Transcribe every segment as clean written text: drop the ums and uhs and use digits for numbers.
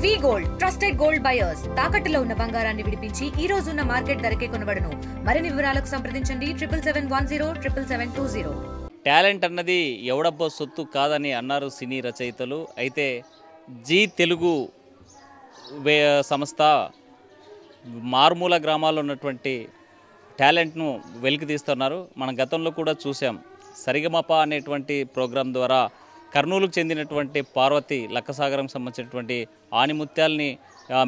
వి gold trusted gold buyers తాకట్టులో ఉన్న బంగారాన్ని విడిపించి ఈ రోజు ఉన్న మార్కెట్ ధరకే కొనబడును. మరిన్ని వివరాలకు సంప్రదించండి 77107720. టాలెంట్ అన్నది ఎవడబ్బో సొత్తు కాదని అన్నారు సినీ రచయితలు. అయితే జీ తెలుగు సంస్థ మారుమూల గ్రామాల్లో ఉన్నటువంటి టాలెంట్ను వెలికి తీస్తున్నారు. మనం గతంలో కూడా చూసాం. సరిగమప అనేటువంటి ప్రోగ్రాం ద్వారా కర్నూలుకు చెందినటువంటి పార్వతి లక్కసాగరం సంబంధించినటువంటి ఆణిముత్యాలని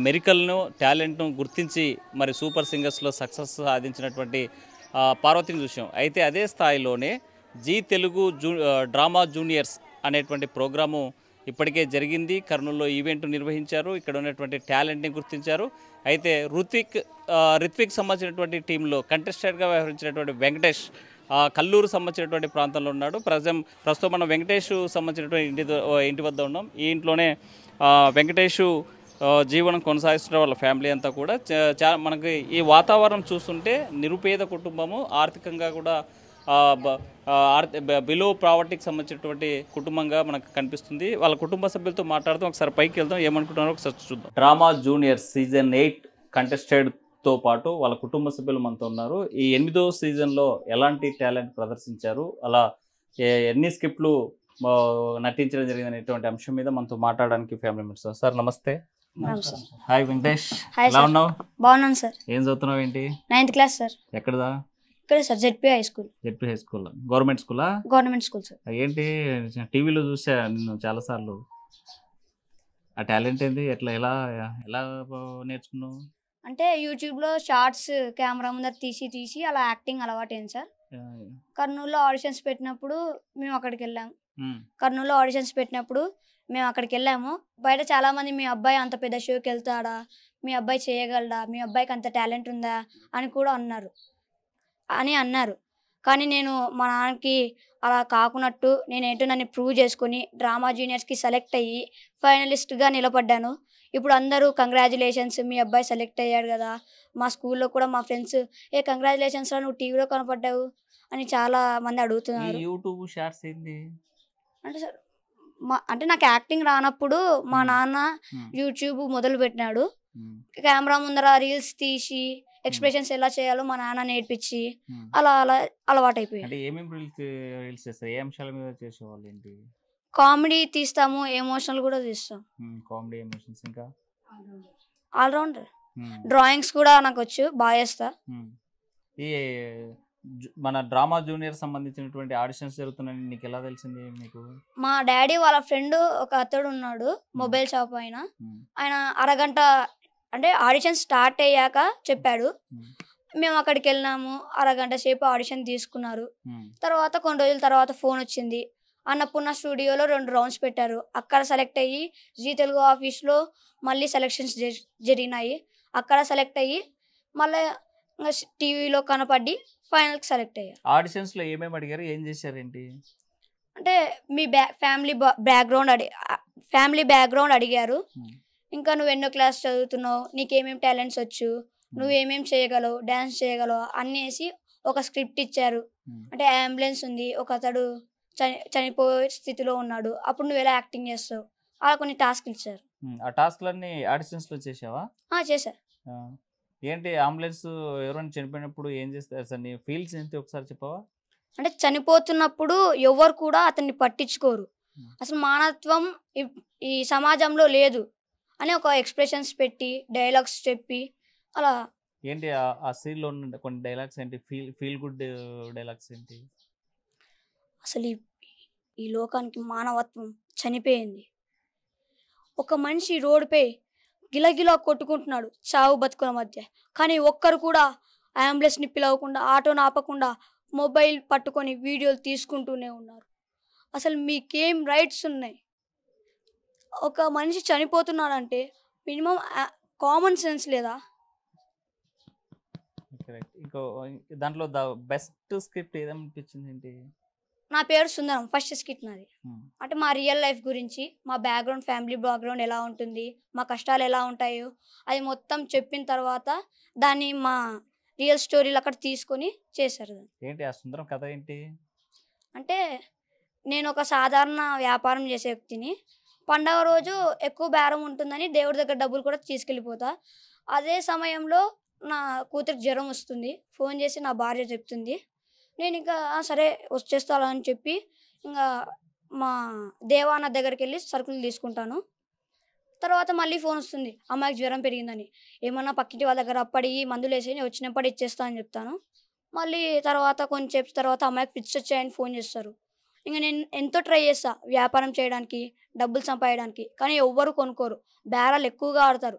మెరికల్ను టాలెంట్ను గుర్తించి మరి సూపర్ సింగర్స్లో సక్సెస్ సాధించినటువంటి పార్వతిని చూసాం. అయితే అదే స్థాయిలోనే జీ తెలుగు డ్రామా జూనియర్స్ అనేటువంటి ప్రోగ్రాము ఇప్పటికే జరిగింది. కర్నూలులో ఈవెంట్ నిర్వహించారు. ఇక్కడ ఉన్నటువంటి టాలెంట్ని గుర్తించారు. అయితే రిత్విక్ సంబంధించినటువంటి టీంలో కంటెస్టెంట్గా వ్యవహరించినటువంటి వెంకటేష్ కల్లూరు సంబంధించినటువంటి ప్రాంతంలో ఉన్నాడు. ప్రస్తుతం మనం వెంకటేష్ సంబంధించినటువంటి ఇంటి వద్ద ఉన్నాం. ఈ ఇంట్లోనే వెంకటేష్ జీవనం కొనసాగిస్తున్న వాళ్ళ ఫ్యామిలీ అంతా కూడా మనకి ఈ వాతావరణం చూస్తుంటే నిరుపేద కుటుంబము, ఆర్థికంగా కూడా బిలో ప్రావర్టీకి సంబంధించినటువంటి కుటుంబంగా మనకు కనిపిస్తుంది. వాళ్ళ కుటుంబ సభ్యులతో మాట్లాడుతూ ఒకసారి పైకి వెళ్తాం, ఏమనుకుంటున్నారో ఒకసారి చూద్దాం. డ్రామా జూనియర్ సీజన్ 8 కంటెస్టెడ్తో పాటు వాళ్ళ కుటుంబ సభ్యులు మనతో ఉన్నారు. ఈ 8వ సీజన్లో ఎలాంటి టాలెంట్ ప్రదర్శించారు, అలా ఎన్ని స్క్రిప్ట్లు నటించడం జరిగిందనేటువంటి అంశం మీద మనతో మాట్లాడడానికి ఫ్యామిలీ మెంబర్స్. సార్ నమస్తే. హాయ్ వెంకటేష్, ఎలా ఉన్నావు? బాగున్నాను సార్. ఏం చదువుతున్నావు ఏంటి? 9th class sir. ఎక్కడదా? ఇక్కడ sir ZP high school. ZP high school government స్కూలా? Government school sir. ఏంటి టీవీలో చూసా నిన్ను చాలాసార్లు. ఆ టాలెంట్ ఏంటి, ఎలా నేర్చుకున్నావు? అంటే యూట్యూబ్లో షార్ట్స్ కెమెరా ముందర తీసి అలా యాక్టింగ్ అలవాటు అయింది సార్. కర్నూలులో ఆడిషన్స్ పెట్టినప్పుడు మేము అక్కడికి వెళ్ళాము. బయట చాలా మంది మీ అబ్బాయి అంత పెద్ద షోకి వెళ్తాడా, మీ అబ్బాయి చేయగలడా, మీ అబ్బాయికి అంత టాలెంట్ ఉందా అని కూడా అన్నారు. కానీ నేను మా నాన్నకి అలా కాకున్నట్టు నేనేంటో నన్ను ప్రూవ్ చేసుకొని డ్రామా జూనియర్స్కి సెలెక్ట్ అయ్యి ఫైనలిస్ట్గా నిలబడ్డాను. ఇప్పుడు అందరూ కంగ్రాచులేషన్స్, మీ అబ్బాయి సెలెక్ట్ అయ్యాడు కదా. మా స్కూల్లో కూడా మా ఫ్రెండ్స్ కంగ్రాచులేషన్స్ రా, నువ్వు టీవీలో కనపడ్డావు అని చాలా మంది అడుగుతున్నారు. యూట్యూబ్ షార్ట్స్ ఏంటి అంటే సార్ అంటే నాకు యాక్టింగ్ రానప్పుడు మా నాన్న యూట్యూబ్ మొదలు పెట్టినాడు. కెమెరా ముందర రీల్స్ తీసి ఎక్స్ప్రెషన్స్ ఎలా చేయాలో మా నాన్న నేర్పించి అలా అలవాటు అయిపోయింది. కామెడీ తీస్తాము, ఎమోషనల్ కూడా తీస్తాం. కామెడీ, ఎమోషన్స్, ఇంకా ఆల్రౌండర్. డ్రాయింగ్స్ కూడా నాకు వచ్చు, బాగా చేస్తా. ఈ మన డ్రామా జూనియర్ సంబంధించినటువంటి ఆడిషన్స్ జరుగుతున్నాయని నీకు ఎలా తెలిసింది? మీకు మా డాడీ వాళ్ళ ఫ్రెండ్ ఒక అతడు ఉన్నాడు, మొబైల్ షాప్ ఆయన అరగంట అంటే ఆడిషన్ స్టార్ట్ అయ్యాక చెప్పాడు. మేము అక్కడికి వెళ్ళినాము, అరగంట సేపు ఆడిషన్ తీసుకున్నారు. తర్వాత కొన్ని రోజుల తర్వాత ఫోన్ వచ్చింది. అన్నపూర్ణ స్టూడియోలో 2 రౌండ్స్ పెట్టారు. అక్కడ సెలెక్ట్ అయ్యి జీ తెలుగు ఆఫీస్లో మళ్ళీ సెలెక్షన్స్ జరిగినాయి. అక్కడ సెలెక్ట్ అయ్యి మళ్ళీ టీవీలో కనపడి ఫైనల్కి సెలెక్ట్ అయ్యారు. ఆడిషన్స్లో ఏమేమి అడిగారు, ఏం చేశారేంటి? అంటే మీ ఫ్యామిలీ బ్యాక్గ్రౌండ్ అడిగారు. ఇంకా నువ్వు ఎన్నో క్లాస్ చదువుతున్నావు, నీకేమేమి టాలెంట్స్ వచ్చు, నువ్వేమేమి చేయగలవు, డ్యాన్స్ చేయగలవు అన్నేసి ఒక స్క్రిప్ట్ ఇచ్చారు. అంటే అంబులెన్స్ ఉంది, ఒక అతడు చనిపోయే స్థితిలో ఉన్నాడు, అప్పుడు నువ్వు ఎలా యాక్టింగ్ చేస్తావు, అలా కొన్ని టాస్క్లు ఇచ్చారు. ఆ టాస్క్లన్నీ ఆడిషన్స్లో చేసావా? చేశా. ఏంటి అంబులెన్స్ ఎవరైనా చనిపోయినప్పుడు ఏం చేస్తారు సార్? నీ ఫీల్స్ ఏంటి ఒకసారి చెప్పవా? అంటే చనిపోతున్నప్పుడు ఎవరు కూడా అతన్ని పట్టించుకోరు, అసలు మానవత్వం ఈ సమాజంలో లేదు అని ఒక ఎక్స్ప్రెషన్స్ పెట్టి డైలాగ్స్ చెప్పి అలా. ఏంటి ఆ సీన్లో ఉన్న కొన్ని డైలాగ్స్ ఏంటి, ఫీల్ గుడ్ డైలాగ్స్ ఏంటి? అసలు ఈ లోకానికి మానవత్వం చనిపోయింది. ఒక మనిషి రోడ్డుపై గిలగిలా కొట్టుకుంటున్నాడు చావు బతుకుల మధ్య, కానీ ఒక్కరు కూడా అంబులెన్స్ని పిలవకుండా, ఆటోని ఆపకుండా మొబైల్ పట్టుకొని వీడియోలు తీసుకుంటూనే ఉన్నారు. అసలు మీకేం రైట్స్ ఉన్నాయి? ఒక మనిషి చనిపోతున్నాడంటే మినిమం కామన్ సెన్స్ లేదా? దాంట్లో బెస్ట్ స్క్రిప్ట్ ఏదనిపించింది ఏంటి? నా పేరు సుందరం, ఫస్ట్ స్కిట్ నాది. అంటే మా రియల్ లైఫ్ గురించి, మా బ్యాక్గ్రౌండ్, ఫ్యామిలీ బ్యాక్గ్రౌండ్ ఎలా ఉంటుంది, మా కష్టాలు ఎలా ఉంటాయో అది మొత్తం చెప్పిన తర్వాత దాన్ని మా రియల్ స్టోరీలు అక్కడ తీసుకొని చేశారు. ఏంటి ఆ సుందరం కథ ఏంటి? అంటే నేను ఒక సాధారణ వ్యాపారం చేసే వ్యక్తిని. పండగ రోజు ఎక్కువ బేరం ఉంటుందని దేవుడి దగ్గర డబ్బులు కూడా తీసుకెళ్ళిపోతా. అదే సమయంలో నా కూతురికి జ్వరం వస్తుంది. ఫోన్ చేసి నా భార్య చెప్తుంది. నేనింకా సరే వచ్చేస్తాను అని చెప్పి ఇంగా మా దేవాన్న దగ్గరికెళ్ళి సరుకులు తీసుకుంటాను. తర్వాత మళ్ళీ ఫోన్ వస్తుంది. అమ్మాయికి జ్వరం పెరిగిందని. ఏమన్నా పక్కింటి వాళ్ళ దగ్గర అప్పడియి మందులేసేయి నేను వచ్చినప్పుడు ఇచ్చేస్తా అని చెప్తాను. మళ్ళీ తర్వాత కొంచెంసేపు తర్వాత అమ్మాయికి ఫిట్స్ వచ్చాయని ఫోన్ చేస్తారు. ఇంక నేను ఎంతో ట్రై చేస్తా వ్యాపారం చేయడానికి, డబ్బులు సంపాదడానికి. కానీ ఎవ్వరు కొనుక్కోరు. బేరాలు ఎక్కువగా ఆడతారు.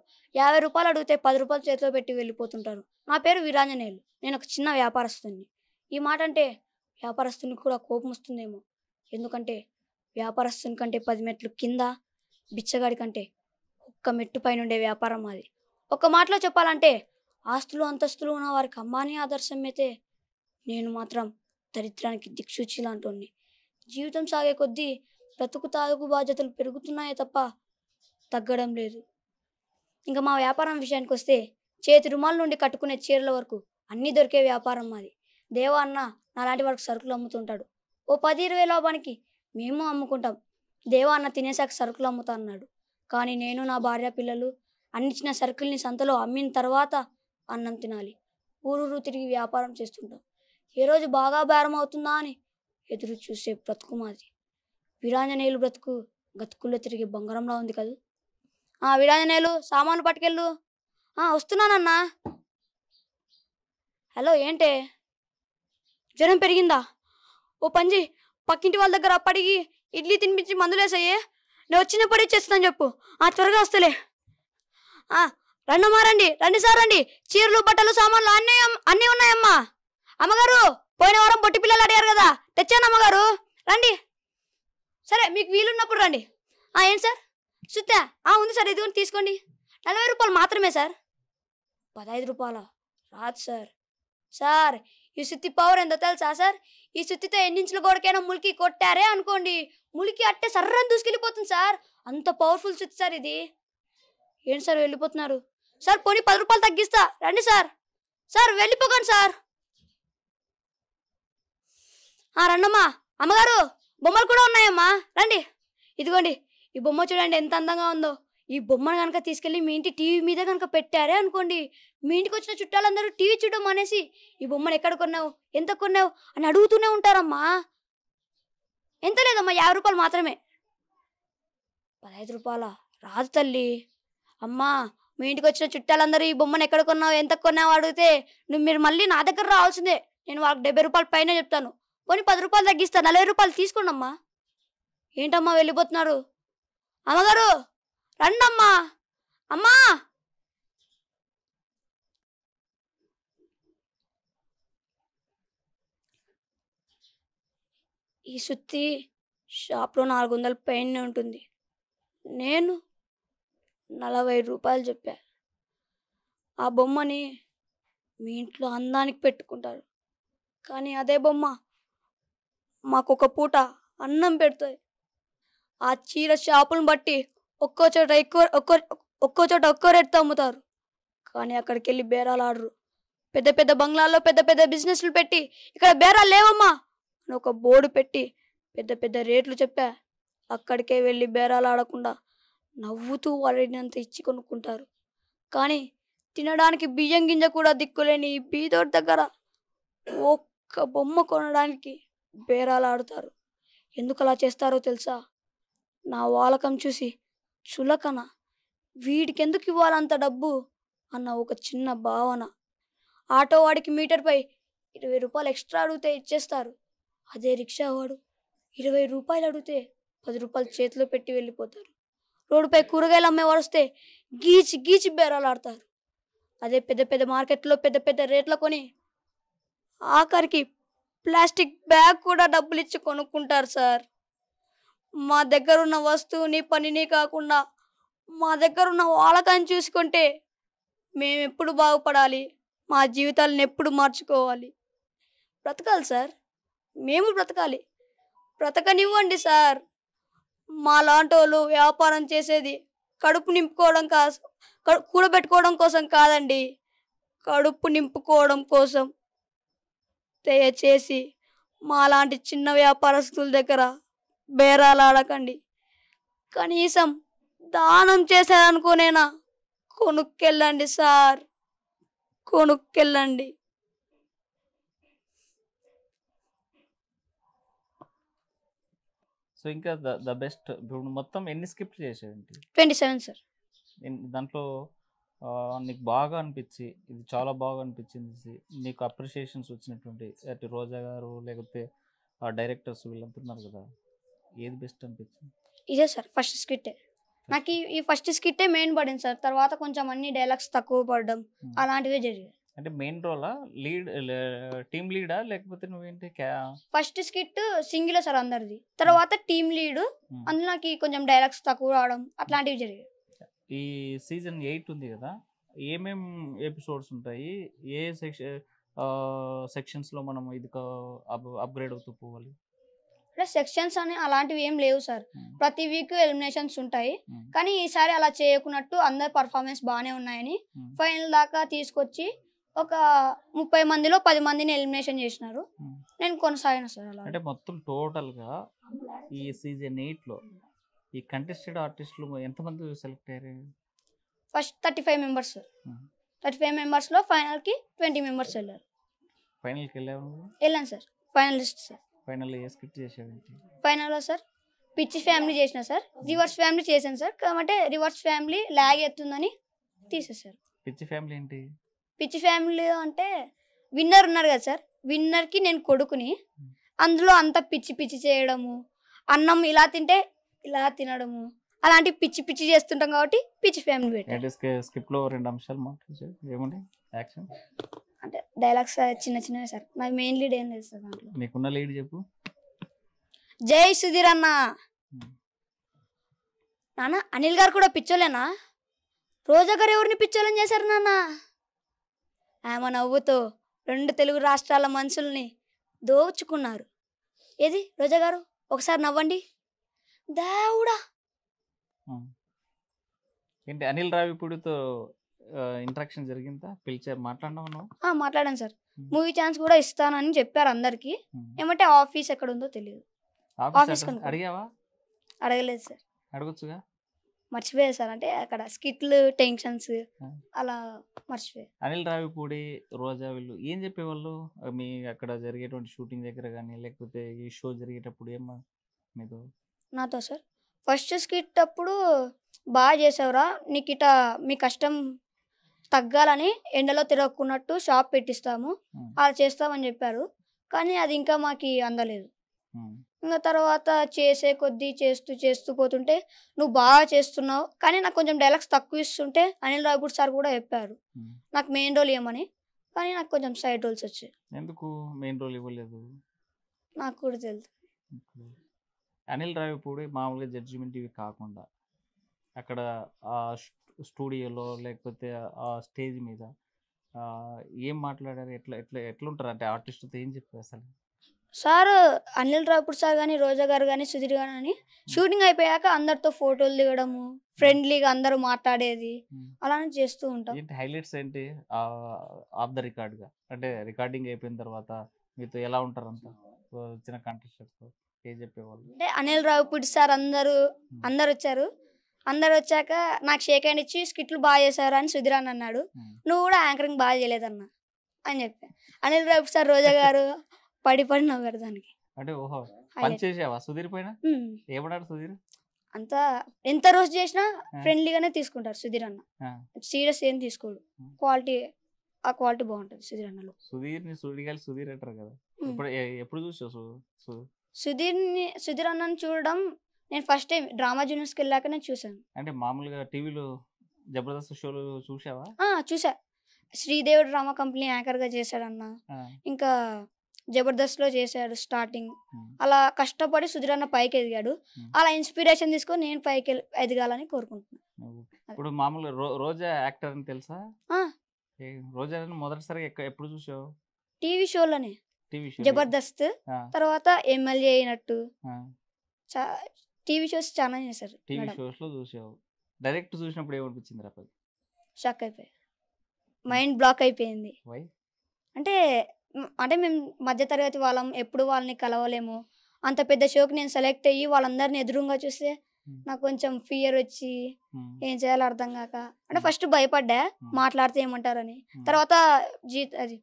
రూ. 50 అడిగితే రూ. 10 చేతిలో పెట్టి వెళ్ళిపోతుంటారు. నా పేరు వీరాంజనేయులు. నేను ఒక చిన్న వ్యాపారస్తుడిని. ఈ మాట అంటే వ్యాపారస్తునికి కూడా కోపం వస్తుందేమో. ఎందుకంటే వ్యాపారస్తుని కంటే 10 మెట్లు కింద, బిచ్చగాడి కంటే ఒక్క మెట్టు పైనుండే వ్యాపారం అది. ఒక్క మాటలో చెప్పాలంటే ఆస్తులు అంతస్తులు ఉన్న వారికి అమ్మాని ఆదర్శం అయితే నేను మాత్రం దరిద్రానికి దిక్సూచి లాంటోన్ని. జీవితం సాగే కొద్దీ బ్రతుకు తాలూకు బాధ్యతలు పెరుగుతున్నాయే తప్ప తగ్గడం లేదు. ఇంకా మా వ్యాపారం విషయానికి వస్తే చేతి రుమాల నుండి కట్టుకునే చీరల వరకు అన్నీ దొరికే వ్యాపారం మాది. దేవా అన్న నాలాంటి వారికి సరుకులు అమ్ముతుంటాడు. ఓ 10-20 లాభానికి మేము అమ్ముకుంటాం. దేవా అన్న తినేసాక సరుకులు అమ్ముతా అన్నాడు. కానీ నేను నా భార్య పిల్లలు అన్నిచ్చిన సరుకుల్ని సంతలో అమ్మిన తర్వాత అన్నం తినాలి. ఊరూరు తిరిగి వ్యాపారం చేస్తుంటాం. ఏ రోజు బాగా బేరం అవుతుందా అని ఎదురు చూసే బ్రతుకు మాది. వీరాంజనేయులు బ్రతుకు గతుకుల్లో తిరిగి బంగారంలా ఉంది కదా. వీరాంజనేయులు సామాన్లు పట్టుకెళ్ళు. వస్తున్నానన్నా. హలో ఏంటే జ్వరం పెరిగిందా? ఓ పంజి పక్కింటి వాళ్ళ దగ్గర అప్పటికి ఇడ్లీ తినిపించి మందులేసాయే, నేను వచ్చినప్పుడు ఇచ్చేస్తాను చెప్పు. త్వరగా వస్తలే. రండమ్మా రండి, రండి సార్ రండి. చీరలు బట్టలు సామాన్లు అన్నీ ఉన్నాయమ్మా. అమ్మగారు పోయిన వారం పొట్టి పిల్లలు అడిగారు కదా, తెచ్చాను అమ్మగారు. రండి. సరే మీకు వీలున్నప్పుడు రండి. ఏంటి సార్ సుత్తా? ఉంది సార్, ఇదిగోండి తీసుకోండి. 40 రూపాయలు మాత్రమే సార్. 15 రూపాయల రాదు సార్. సార్ ఈ సుత్తి పవర్ ఎంతో తెలుసా సార్? ఈ సుత్తితో ఎన్నించుల గోడకైనా ములికి కొట్టారే అనుకోండి, ములికి అట్టే సర్రని దూసుకెళ్ళిపోతుంది సార్. అంత పవర్ఫుల్ సుత్తి సార్ ఇది. ఏంటి సార్ వెళ్ళిపోతున్నారు? సార్ పోనీ 10 రూపాయలు తగ్గిస్తా, రండి సార్. Sir వెళ్ళిపోకండి sir. రండమ్మా. అమ్మగారు బొమ్మలు కూడా ఉన్నాయమ్మా, రండి. ఇదిగోండి ఈ బొమ్మ చూడండి ఎంత అందంగా ఉందో. ఈ బొమ్మను కనుక తీసుకెళ్ళి మీ ఇంటి టీవీ మీద కనుక పెట్టారే అనుకోండి, మీ ఇంటికి వచ్చిన చుట్టాలందరూ టీవీ చూడడం అనేసి ఈ బొమ్మను ఎక్కడ కొన్నావు, ఎంత కొన్నావు అని అడుగుతూనే ఉంటారమ్మా. ఎంత లేదమ్మా, 50 రూపాయలు మాత్రమే. 15 రూపాయల రాదు తల్లి. అమ్మా మీ ఇంటికి వచ్చిన చుట్టాలందరూ ఈ బొమ్మను ఎక్కడ కొన్నావు, ఎంత కొన్నావు అడిగితే మీరు మళ్ళీ నా దగ్గర రావాల్సిందే. నేను వాళ్ళకి 70 రూపాయలు పైన చెప్తాను. పోనీ 10 రూపాయలు తగ్గిస్తా, 40 రూపాయలు తీసుకోండి అమ్మా. ఏంటమ్మా వెళ్ళిపోతున్నారు? అమ్మగారు రండమ్మా. అమ్మా ఈ సుత్తి షాప్లో 400 పైన ఉంటుంది. నేను 40 రూపాయలు చెప్పా. ఆ బొమ్మని మీ ఇంట్లో అందానికి పెట్టుకుంటారు, కానీ అదే బొమ్మ మాకొక పూట అన్నం పెడుతుంది. ఆ చీర షాపులను బట్టి ఒక్కో చోట ఒక్కో రేటుతో అమ్ముతారు, కానీ అక్కడికి వెళ్ళి బేరాలు ఆడరు. పెద్ద పెద్ద బంగ్లాల్లో పెద్ద పెద్ద బిజినెస్లు పెట్టి ఇక్కడ బేరాలు లేవమ్మా అని ఒక బోర్డు పెట్టి పెద్ద పెద్ద రేట్లు చెప్పా. అక్కడికే వెళ్ళి బేరాలు ఆడకుండా నవ్వుతూ వాళ్ళంత ఇచ్చి కొనుక్కుంటారు. కానీ తినడానికి బియ్యం గింజ కూడా దిక్కులేని ఈ బీదోడి దగ్గర ఒక్క బొమ్మ కొనడానికి బేరాలు ఆడుతారు. ఎందుకు అలా చేస్తారో తెలుసా? నా వాలకం చూసి చులకన, వీడికి ఎందుకు ఇవ్వాలంత డబ్బు అన్న ఒక చిన్న భావన. ఆటో వాడికి మీటర్పై 20 రూపాయలు ఎక్స్ట్రా అడిగితే ఇచ్చేస్తారు. అదే రిక్షా వాడు 20 రూపాయలు అడిగితే 10 రూపాయలు చేతిలో పెట్టి వెళ్ళిపోతారు. రోడ్డుపై కూరగాయలు అమ్మేవారు వస్తే గీచి గీచి బేరాలు ఆడతారు. అదే పెద్ద పెద్ద మార్కెట్లో పెద్ద పెద్ద రేట్ల కొని ఆఖరికి ప్లాస్టిక్ బ్యాగ్ కూడా డబ్బులు ఇచ్చి కొనుక్కుంటారు సార్. మా దగ్గర ఉన్న వస్తువుని పనిని కాకుండా మా దగ్గర ఉన్న వాళ్ళకని చూసుకుంటే మేము ఎప్పుడు బాగుపడాలి, మా జీవితాలను ఎప్పుడు మార్చుకోవాలి? బ్రతకాలి సార్, మేము బ్రతకాలి. బ్రతకనివ్వండి సార్. మా లాంటి వాళ్ళు వ్యాపారం చేసేది కడుపు నింపుకోవడం కూడబెట్టుకోవడం కోసం కాదండి, కడుపు నింపుకోవడం కోసం. దయచేసి మా లాంటి చిన్న వ్యాపారస్తుల దగ్గర బేరాలు ఆడకండి. కనీసం దానం చేశారనుకోనేనా, కొనుక్కెళ్ళండి సార్, కొనుక్కెళ్ళండి. సో ఇంకా ద బెస్ట్ ఇప్పుడు మొత్తం ఎన్ని స్కిప్ట్ చేసేయండి 27 సార్. దాంట్లో నీకు బాగా అనిపించి ఇది చాలా బాగా అనిపించింది, నీకు అప్రిషియేషన్స్ వచ్చినటువంటి అటు రోజా గారు లేకపోతే డైరెక్టర్స్ వీళ్ళంతా ఉన్నారు కదా, ఏది బెస్ట్ అనిపించింది? ఇదే సార్ ఫస్ట్ స్కిట్టే. నాకు ఈ ఫస్ట్ స్కిట్టే మెయిన్ పడింది సార్. తర్వాత కొంచెం అన్ని డైలాగ్స్ తక్కువ పడడం అలాంటివే జరిగాయి. అంటే మెయిన్ రోలా, లీడ్, టీమ్ లీడా లేకపోతే నువ్వేంటి? ఫస్ట్ స్కిట్ సింగిల్ సార్ అందరిది, తర్వాత టీమ్ లీడ్, అందులో నాకు కొంచెం డైలాగ్స్ తక్కువ రావడం అట్లాంటివి జరిగాయి. ఈ సీజన్ 8 ఉంది కదా, ఏమేం ఎపిసోడ్స్ ఉంటాయి, ఏ సెక్షన్స్లో మనం ఇది అప్గ్రేడ్ అవుతూ పోవాలి? అంటే సెక్షన్స్ అని అలాంటివి ఏం లేవు సార్. ప్రతి వీక్ ఎలిమినేషన్స్ ఉంటాయి. కానీ ఈసారి అలా చేయకున్నట్టు అందరు పర్ఫార్మెన్స్ బాగానే ఉన్నాయని ఫైనల్ దాకా తీసుకొచ్చి ఒక 30 మందిలో 10 మందిని ఎలిమినేషన్ చేసినారు. నేను కొనసాగిన సార్ అలా. అంటే మొత్తం టోటల్గా ఈ సీజన్ 8లో ఈ కంటెస్టెడ్ ఆర్టిస్టులు ఎంతమంది సెలెక్ట్ అయ్యారు? First 35 members sir. 35 మెంబర్స్లో ఫైనల్కి 20 మెంబర్స్ వెళ్ళారు. ఫైనల్కి వెళ్ళాను సార్, ఫైనలిస్ట్ సార్. ఫైనల్ ఏ స్కిట్ చేసావు? ఫైనల్లో సార్ పిచ్చి ఫ్యామిలీ చేసిన సార్, రివర్స్ ఫ్యామిలీ చేశాను సార్. కాబట్టి రివర్స్ ఫ్యామిలీ లాగ్ ఎత్తుందని తీసేశారు. పిచ్చి ఫ్యామిలీ ఏంటి? పిచ్చి ఫ్యామిలీ అంటే విన్నర్ ఉన్నారు కదా సార్, విన్నర్కి నేను కొడుకుని, అందులో అంతా పిచ్చి పిచ్చి చేయడము, అన్నం ఇలా తింటే ఇలా తినడము, అలాంటి పిచ్చి పిచ్చి చేస్తుంటాం కాబట్టి పిచ్చి ఫ్యామిలీ పెట్టారు. స్క్రిప్ట్లో 2 అంశాలు మాట్లాడు, ఏముంది యాక్షన్ అంటే డైలాగ్స్ చిన్న చిన్నవి సార్. నాకు మెయిన్ లీడ్ ఏం లేదు సార్ దాంట్లో. నీకున్న లీడ్ చెప్పు. జై సుధీర్ అన్న. నాన్న అనిల్ గారు కూడా పిచ్చోలేనా? రోజా గారు ఎవరిని పిచ్చోలని చేశారు నాన్న? ఆమె నవ్వుతో 2 తెలుగు రాష్ట్రాల మనుషుల్ని దోచుకున్నారు. ఏది రోజా గారు ఒకసారి నవ్వండి. దేవుడా. ఏంటి అనిల్ రావిపూడితో ఇంటరాక్షన్ జరిగిందా? మాట్లాడినావు? మాట్లాడాను సార్. మూవీ ఛాన్స్ కూడా ఇస్తానని చెప్పారు అందరికి. ఏమంటే ఆఫీస్ ఎక్కడ ఉందో తెలియదు. ఆఫీస్ అడిగావా? అడగలేదు సార్. అడగొచ్చుగా. మర్చిపోయారు సార్. అంటే అక్కడ స్కిట్లు టెన్షన్స్ అలా మర్చిపోయారు. అనిల్ రావిపూడి, రోజా వీళ్ళు ఏం చెప్పేవాళ్ళు మీ అక్కడ జరిగేటువంటి షూటింగ్ దగ్గర కానీ లేకపోతే ఈ షో జరిగేటప్పుడు? ఏమో మీతో నాతో సార్ ఫస్ట్ స్కిట్ అప్పుడు బాగా చేసావురా, నీకు ఇట మీ కష్టం తగ్గాలని ఎండలో తిరగకున్నట్టు షాప్ పెట్టిస్తాము, అలా చేస్తామని చెప్పారు. కానీ అది ఇంకా మాకు అందలేదు. ఇంకా తర్వాత చేసే కొద్దీ చేస్తూ పోతుంటే నువ్వు బాగా చేస్తున్నావు, కానీ నాకు కొంచెం డైలాగ్స్ తక్కువ ఇస్తుంటే అనిల్ రావిపూడి సార్ కూడా చెప్పారు నాకు మెయిన్ రోల్ ఇవ్వమని. కానీ నాకు కొంచెం సైడ్ రోల్స్ వచ్చాయి. ఎందుకు మెయిన్ రోల్ ఇవ్వలేదు? నాకు కూడా తెలుసు. అనిల్ రావిపూడి మామూలుగా జడ్జిమెంట్ ఇవి కాకుండా అక్కడ ఆ స్టూడియోలో లేకపోతే ఆ స్టేజ్ మీద ఏం మాట్లాడారు? ఎట్లుంటారు అంటే ఆర్టిస్ట్తో ఏం చెప్పారు అసలు? సార్ అనిల్ రావిపూడి సార్ కానీ రోజా గారు కానీ సుధీర్ గారు కానీ షూటింగ్ అయిపోయాక అందరితో ఫోటోలు దిగడము, ఫ్రెండ్లీగా అందరూ మాట్లాడేది అలానే చేస్తూ ఉంటాం. ఏంటి హైలైట్స్ ఏంటి ఆఫ్ ద రికార్డ్గా? అంటే రికార్డింగ్ అయిపోయిన తర్వాత మీతో ఎలా ఉంటారు అంతా వచ్చిన కంటెస్టెంట్స్తో ఏం చెప్పేవాళ్ళు? అంటే అనిల్ రావిపూడి సార్ అందరూ వచ్చారు. అందరు వచ్చాక నాకు షేక్ హ్యాండ్ ఇచ్చి స్కిట్లు బాగా చేశారు అని సుధీర్ అని అన్నాడు. నువ్వు కూడా యాంకరింగ్ బాగా చేయలేదన్నా అని చెప్పా. అనిల్ రావిపూడి సార్ రోజా గారు పడి నవ్వారు దానికి. అంటే ఓహో పని చేసావా సుధీర్ పైన? ఏమన్నాడు సుధీర్? అంతా ఎంత రోజు చేసినా ఫ్రెండ్లీగానే తీసుకుంటారు సుధీర్ అన్న, సీరియస్ ఏం తీసుకోడు. ఆ క్వాలిటీ బాగుంటుంది సుధీర్ అన్నలో. సుధీర్ అంటారు కదా, ఎప్పుడు చూసావు సుధీర్ అన్నని చూడడం? నేను ఫస్ట్ టైం డ్రామా జూనియర్స్కి వెళ్ళాక నేను చూసాను. అంటే మామూలుగా టీవీలో జబర్దస్త్ షోలు చూసావా? చూసా. శ్రీదేవి డ్రామా కంపెనీ యాంకర్గా చేశాడన్న, ఇంకా జబర్దస్త్లో చేశాడు స్టార్టింగ్. అలా కష్టపడి సుధీర్ అన్న పైకి ఎదిగాడు. అలా ఇన్స్పిరేషన్ తీసుకొని నేను పైకి ఎదగాలని కోరుకుంటున్నాను. ఇప్పుడు మామూలుగా రోజా యాక్టర్ అని తెలుసా? రోజా మొదటిసారి ఎప్పుడు చూసావు? టీవీ షోలోనే, జబర్దస్త్ తర్వాత ఎమ్మెల్యే అయినట్టు టీవీ షోస్ చాలా చేశారు. టీవీ షోస్ లో చూసావు. డైరెక్ట్ చూసినప్పుడు ఏమనిపించింది? షాక్ అయిపోయి మైండ్ బ్లాక్ అయిపోయింది. అంటే మేము మధ్యతరగతి వాళ్ళం, ఎప్పుడు వాళ్ళని కలవలేము. అంత పెద్ద షోకి నేను సెలెక్ట్ అయ్యి వాళ్ళందరినీ ఎదురుగా చూస్తే నాకు కొంచెం ఫియర్ వచ్చి ఏం చేయాలో అర్థం కాక అంటే ఫస్ట్ భయపడ్డా మాట్లాడితే ఏమంటారని. తర్వాత అది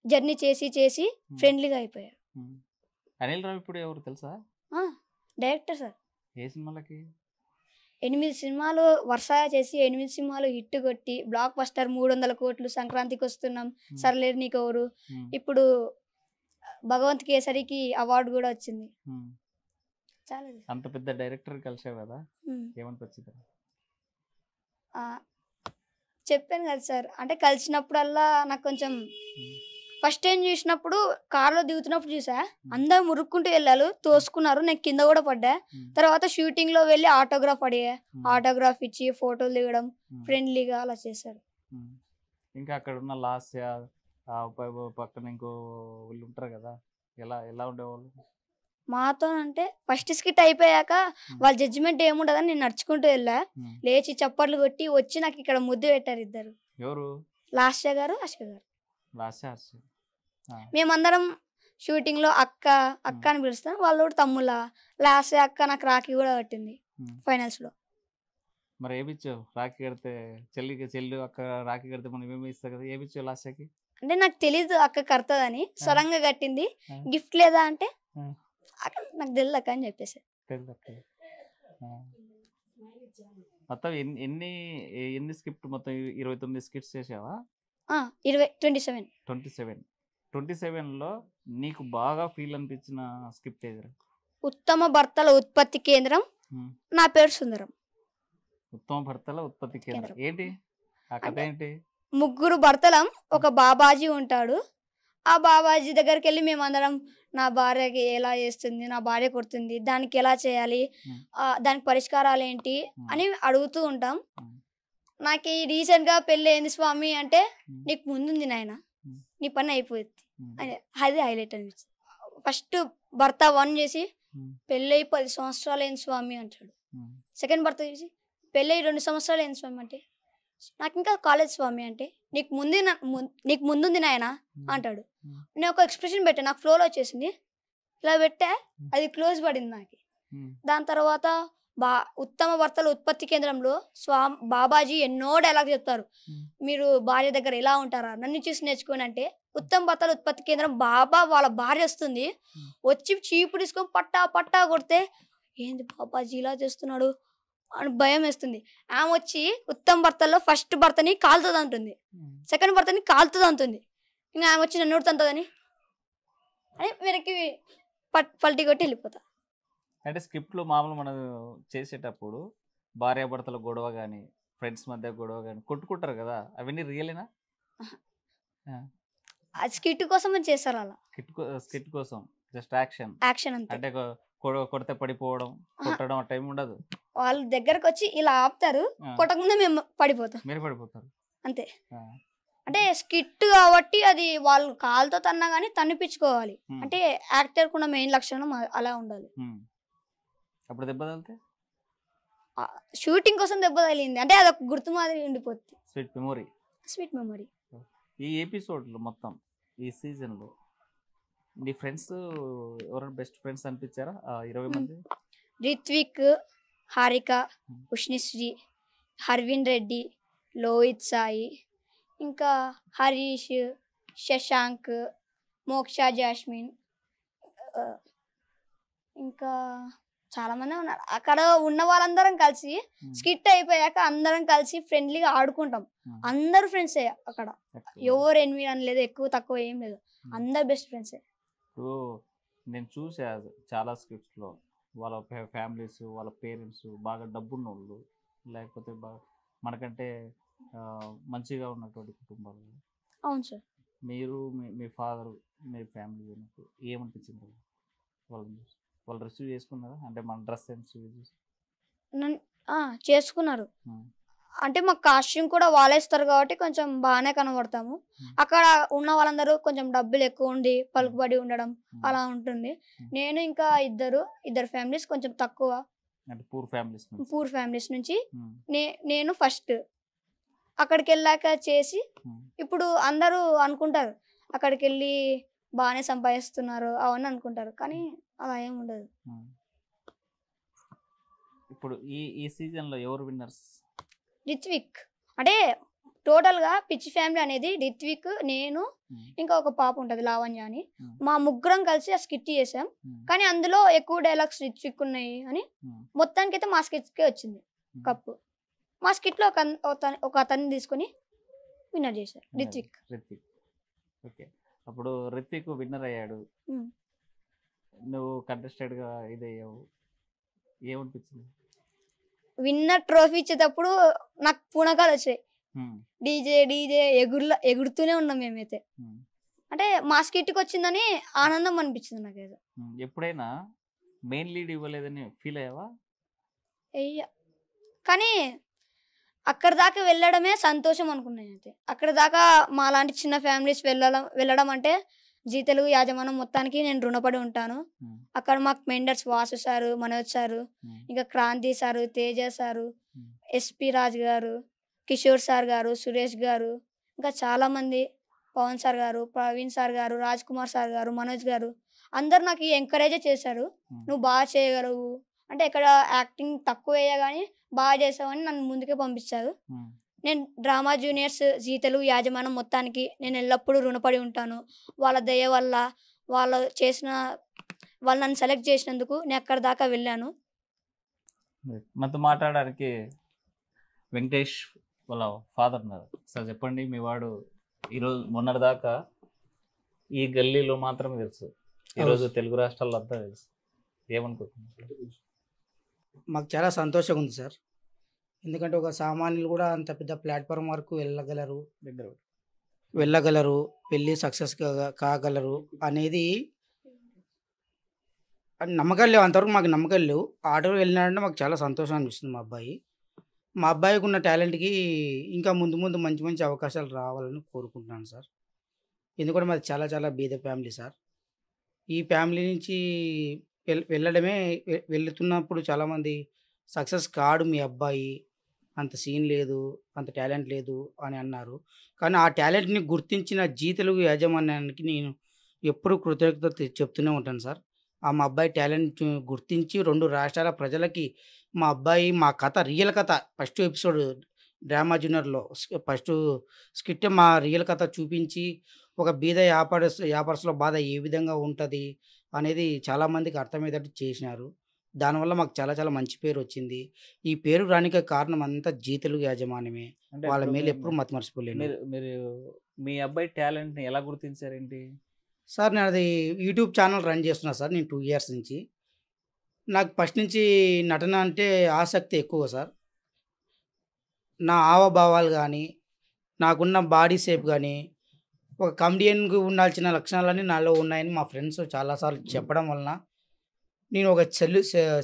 జర్నీ చేసి చేసి ఫ్రెండ్లీగా అయిపోయారు. అనిల్ రావు ఇప్పుడు ఎవరు తెలుసా? Director sir. ఏ సినిమాలకి? 8 సినిమాలు వరుసగా చేసి 8 సినిమాలు హిట్ కొట్టి బ్లాక్ బస్టర్ 300 కోట్లు, సంక్రాంతికి వస్తున్నాం, సర్లేరు నీకెవరు, ఇప్పుడు భగవంత్ కేసరికి అవార్డు కూడా వచ్చింది. చాలా అంత పెద్ద డైరెక్టర్ కలిసావు కదా, ఏమనిపించింది? చెప్పాను కదా సార్, అంటే కలిసినప్పుడల్లా నాకు కొంచెం ఫస్ట్ టైం చూసినప్పుడు కార్లో దిగుతున్నప్పుడు చూసా, అందరు మురుక్కుంటూ వెళ్ళారు, తోసుకున్నారు, నేను కింద కూడా పడ్డా. తర్వాత షూటింగ్ లో వెళ్ళి ఆటోగ్రాఫ్ అడిగా, ఆటోగ్రాఫ్ ఇచ్చి ఫోటోలు దిగడం, ఫ్రెండ్లీగా అలా చేశారు. ఇంకా అక్కడ ఉన్న లాస్య పక్కన ఇంకో వీళ్ళు ఉంటారు కదా, ఎలా ఎలా ఉండేవాళ్ళు మాతో? అంటే ఫస్ట్ స్కిట్ అయిపోయాక వాళ్ళ జడ్జిమెంట్ ఏముండదని నేను నడుచుకుంటూ వెళ్ళా, లేచి చప్పట్లు కొట్టి వచ్చి నాకు ఇక్కడ ముద్దు పెట్టారు ఇద్దరు. ఎవరు? లాస్య గారు, హర్ష గారు. లాస్య. మేమందరం షూటింగ్ లో అక్క అక్క అని పిలుస్తాం, వాళ్ళు కూడా తమ్ముళ్ళ. లాస్ట్ అక్క నాకు రాఖీ కూడా కట్టింది ఫైనల్స్ లో. మరి ఏమిచ్చావు రాఖీ కడితే? చెల్లి అక్క రాఖీ కడితే మనం ఏమి ఇస్తాం కదా, ఏమిచ్చావు లాస్ట్కి? అంటే నాకు తెలీదు అక్క కడతదని, సడన్ గా కట్టింది. గిఫ్ట్ లేదా అంటే నాకు తెలియదు అక్క అని చెప్పేసి. మొత్తం ఎన్ని స్క్రిప్ట్? మొత్తం 29 స్క్రిప్ట్స్ చేసావా? 27లో నీకు బాగా ఫీల్ అనిపించిన స్క్రిప్ట్ ఏది? ఉత్తమ భర్తల ఉత్పత్తి కేంద్రం, నా పేరు సుందరం. ఉత్తమ భర్తల ఉత్పత్తి కేంద్రం ఏంటి? ఆ కథ ఏంటి? 3 భర్తలం, ఒక బాబాజీ ఉంటాడు. ఆ బాబాజీ దగ్గరికి వెళ్ళి మేమందరం నా భార్యకి ఎలా చేస్తుంది, నా భార్య కొడుతుంది, దానికి ఎలా చేయాలి, దానికి పరిష్కారాలు ఏంటి అని అడుగుతూ ఉంటాం. నాకు ఈ రీసెంట్ గా పెళ్ళి అయింది స్వామి అంటే, నీకు ముందుంది నాయన, నీ పని అయిపోయింది అని, అది హైలైట్ అనిపించింది. ఫస్ట్ భర్త 1 చేసి పెళ్ళి 10 సంవత్సరాలు అయింది స్వామి అంటాడు. సెకండ్ భర్త చేసి పెళ్ళి 2 సంవత్సరాలు అయింది స్వామి అంటే, నాకు ఇంకా కాలేజ్ స్వామి అంటే, నీకు ముందుంది నాయన అంటాడు. నేను ఒక ఎక్స్ప్రెషన్ పెట్టా, నాకు ఫ్లోలో వచ్చేసింది, ఇలా పెట్టా, అది క్లోజ్ పడింది నాకు. దాని తర్వాత ఉత్తమ భర్తల ఉత్పత్తి కేంద్రంలో బాబాజీ ఎన్నో డైలాగ్ చెప్తారు. మీరు భార్య దగ్గర ఎలా ఉంటారా, నన్ను చూసి నేర్చుకోని అంటే, ఉత్తమ భర్తల ఉత్పత్తి కేంద్రం బాబా వాళ్ళ భార్య వస్తుంది, వచ్చి చీపు తీసుకొని పట్టా కొడితే, ఏంది బాబాజీ ఇలా చేస్తున్నాడు అని భయం వేస్తుంది. ఆమె వచ్చి ఉత్తమ భర్తల్లో ఫస్ట్ భర్తని కాలుతుంది అంటుంది, సెకండ్ భర్తని కాలుతుంది అంటుంది, ఇంకా ఆమె వచ్చి నన్ను తంటుందని అని వెనక్కి పల్టీ కొట్టి వెళ్ళిపోతా. అంటే స్క్రిప్ట్లో మామూలు మనం చేసేటప్పుడు భార్యాభర్తల గొడవ కానీ, ఫ్రెండ్స్ మధ్య గొడవ కానీ కొట్టుకుంటారు కదా, అవన్నీ రియలేనా? అది స్కిట్ కోసం చేస్తారు అలా. స్కిట్ కోసం జస్ట్ యాక్షన్ అంతే. అంటే కొడితే పడిపోవడం, కొట్టడం ఆ టైం ఉండదు. వాళ్ళ దగ్గరకు వచ్చి ఇలా ఆపుతారు, కొట్టకుండా మేము పడిపోతాం. మీరు పడిపోతారు అంతే. అంటే స్కిట్ కాబట్టి అది వాళ్ళు కాలుతో తన్నా కానీ తన్నిపించుకోవాలి. అంటే యాక్టర్ కూడా మెయిన్ లక్షణం అలా ఉండాలి. అప్పుడు దెబ్బ తగిలితే షూటింగ్ కోసం దెబ్బ తగిలింది అంటే అదొక గుర్తు మాదిరి ఉండిపోతుంది. Sweet memory. ఈ ఎపిసోడ్లో మొత్తం ఈ సీజన్లో నీ ఫ్రెండ్స్ ఎవరైనా బెస్ట్ ఫ్రెండ్స్ అనిపించారా? 20 మంది. రిత్విక్, హారిక, ఉష్ణిశ్రీ, హర్విన్ రెడ్డి, లోహిత్ సాయి, ఇంకా హరీష్, శశాంక్, మోక్ష, జాస్మిన్, ఇంకా చాలా మంది ఉన్నారు. అక్కడ ఉన్న వాళ్ళందరం కలిసి స్కిట్ అయిపోయాక అందరం కలిసి ఫ్రెండ్లీగా ఆడుకుంటాం. అందరు ఫ్రెండ్సే అక్కడ, ఎవరు ఎనిమిది అని లేదు, ఎక్కువ తక్కువ ఏం లేదు, అందరు బెస్ట్ ఫ్రెండ్సే. ఇప్పుడు నేను చూసా చాలా స్క్రిప్ట్స్లో వాళ్ళ ఫ్యామిలీస్, వాళ్ళ పేరెంట్స్ బాగా డబ్బున్న వాళ్ళు, లేకపోతే బాగా మనకంటే మంచిగా ఉన్నటువంటి కుటుంబాలు. అవును సార్. మీరు మీ ఫాదర్, మీ ఫ్యామిలీ ఏమనిపించింది? వాళ్ళు రిసీవ్ చేసుకున్నారా? అంటే మన డ్రెస్ సెన్స్ చేసుకున్నారు. అంటే మాకు కాస్ట్యూమ్ కూడా వాళ్ళేస్తారు కాబట్టి కొంచెం బాగానే కనబడతాము. అక్కడ ఉన్న వాళ్ళందరూ కొంచెం డబ్బులు ఎక్కువ ఉండి పలుకుబడి ఉండడం అలా ఉంటుంది. నేను ఇంకా ఇద్దరు ఫ్యామిలీస్ కొంచెం తక్కువ, పూర్ ఫ్యామిలీస్ నుంచి నేను ఫస్ట్ అక్కడికి వెళ్ళాక చేసి, ఇప్పుడు అందరూ అనుకుంటారు అక్కడికి వెళ్ళి బాగానే సంపాదిస్తున్నారు అవన్నీ అనుకుంటారు, కానీ అలా ఏమి ఉండదు. ఇప్పుడు ఈ సీజన్లో ఎవరు విన్నర్స్? రిత్విక్ అంటే టోటల్గా పిచ్చి ఫ్యామిలీ అనేది రిత్విక్, నేను, ఇంకా ఒక పాప ఉంటుంది లావణ్య అని, మా ముగ్గురం కలిసి ఆ స్కిట్ చేసాం. కానీ అందులో ఎక్కువ డైలాగ్స్ రిత్విక్ ఉన్నాయి అని మొత్తానికి అయితే మా స్కిట్కే వచ్చింది కప్పు. మా స్కిట్లో ఒక అతన్ని తీసుకొని విన్నర్ చేశారు రిత్విక్. ఓకే, అప్పుడు రిత్విక్ విన్నర్ అయ్యాడు, నువ్వు కంటెస్టెడ్గా ఇదయ్యావు, ఏమనిపించింది? విన్నర్ ట్రోఫీ ఇచ్చేటప్పుడు నాకు పూనకాలు వచ్చాయి. డీజే ఎగురుతూనే ఉన్నాం మేమైతే. అంటే మా స్కిట్కి వచ్చిందని ఆనందం అనిపించింది నాకైతే. ఎప్పుడైనా మెయిన్ లీడ్ ఇవ్వలేదని ఫీల్ అయ్యావా? కానీ అక్కడ దాకా వెళ్ళడమే సంతోషం అనుకున్నాను అయితే. అక్కడ దాకా మా లాంటి చిన్న ఫ్యామిలీస్ వెళ్ళడం అంటే జీ తెలుగు యాజమాన్యం మొత్తానికి నేను రుణపడి ఉంటాను. అక్కడ మాకు mentors Vasu sir, Manoj sir, ఇంకా Kranti sir, Teja sir, S P Raj గారు, కిషోర్ సార్ గారు, సురేష్ గారు, ఇంకా చాలామంది, పవన్ సార్ గారు, ప్రవీణ్ సార్ గారు, రాజ్ కుమార్ సార్ గారు, మనోజ్ గారు, అందరు నాకు ఎంకరేజ్ చేశారు. నువ్వు బాగా చేయగలవు అంటే, ఎక్కడ యాక్టింగ్ తక్కువ వేయ కానీ బాగా చేసావని నన్ను ముందుకే పంపించారు. నేను డ్రామా జూనియర్స్ జీ తెలుగు యాజమాన్యం మొత్తానికి నేను ఎల్లప్పుడూ రుణపడి ఉంటాను. వాళ్ళ దయ వల్ల వాళ్ళు నన్ను సెలెక్ట్ చేసినందుకు నేను అక్కడ దాకా వెళ్ళాను. మనతో మాట్లాడడానికి వెంకటేష్ వాళ్ళ ఫాదర్ ఉన్నారు. సార్ చెప్పండి, మీ వాడు ఈరోజు మొన్నటిదాకా ఈ గల్లీలో మాత్రమే తెలుసు, ఈరోజు తెలుగు రాష్ట్రాల్లో అంతా తెలుసు, ఏమనుకుంటున్నారు? మాకు చాలా సంతోషంగా ఉంది సార్. ఎందుకంటే ఒక సామాన్యులు కూడా అంత పెద్ద ప్లాట్ఫామ్ వరకు వెళ్ళగలరు, వెళ్ళి సక్సెస్ కాగలరు అనేది నమ్మకాలు లేవు. అంతవరకు మాకు నమ్మకాలు లేవు. ఆటోలో వెళ్ళినాడంటే మాకు చాలా సంతోషం అనిపిస్తుంది. మా అబ్బాయికి ఉన్న టాలెంట్కి ఇంకా ముందు మంచి మంచి అవకాశాలు రావాలని కోరుకుంటున్నాను సార్. ఎందుకంటే మాది చాలా చాలా బీద ఫ్యామిలీ సార్. ఈ ఫ్యామిలీ నుంచి వెళ్తున్నప్పుడు చాలామంది సక్సెస్ కాడు మీ అబ్బాయి, అంత సీన్ లేదు, అంత టాలెంట్ లేదు అని అన్నారు. కానీ ఆ టాలెంట్ని గుర్తించిన జీ తెలుగు యాజమాన్యానికి నేను ఎప్పుడూ కృతజ్ఞత చెప్తూనే ఉంటాను సార్. మా అబ్బాయి టాలెంట్ గుర్తించి 2 రాష్ట్రాల ప్రజలకి మా కథ, రియల్ కథ, ఫస్ట్ ఎపిసోడ్ డ్రామా జూనియర్లో ఫస్ట్ స్కిట్ మా రియల్ కథ చూపించి ఒక బీద వ్యాపారస్తుల బాధ ఏ విధంగా ఉంటుంది అనేది చాలామందికి అర్థమయ్యేటట్టు చేసినారు. దానివల్ల మాకు చాలా చాలా మంచి పేరు వచ్చింది. ఈ పేరు రానికి కారణం అంతా జీ తెలుగు యాజమాన్యమే. వాళ్ళ మేలు ఎప్పుడు మర్చిపోలేను. మీరు మీ అబ్బాయి టాలెంట్ని ఎలా గుర్తించారేంటి సార్? నేను అది యూట్యూబ్ ఛానల్ రన్ చేస్తున్నా సార్ నేను 2 years నుంచి. నాకు ఫస్ట్ నుంచి నటన అంటే ఆసక్తి ఎక్కువ సార్. నా హావభావాలు కానీ, నాకున్న బాడీ షేప్ కానీ, ఒక కమెడియన్కి ఉండాల్సిన లక్షణాలన్నీ నాలో ఉన్నాయని మా ఫ్రెండ్స్ చాలాసార్లు చెప్పడం వలన నేను ఒక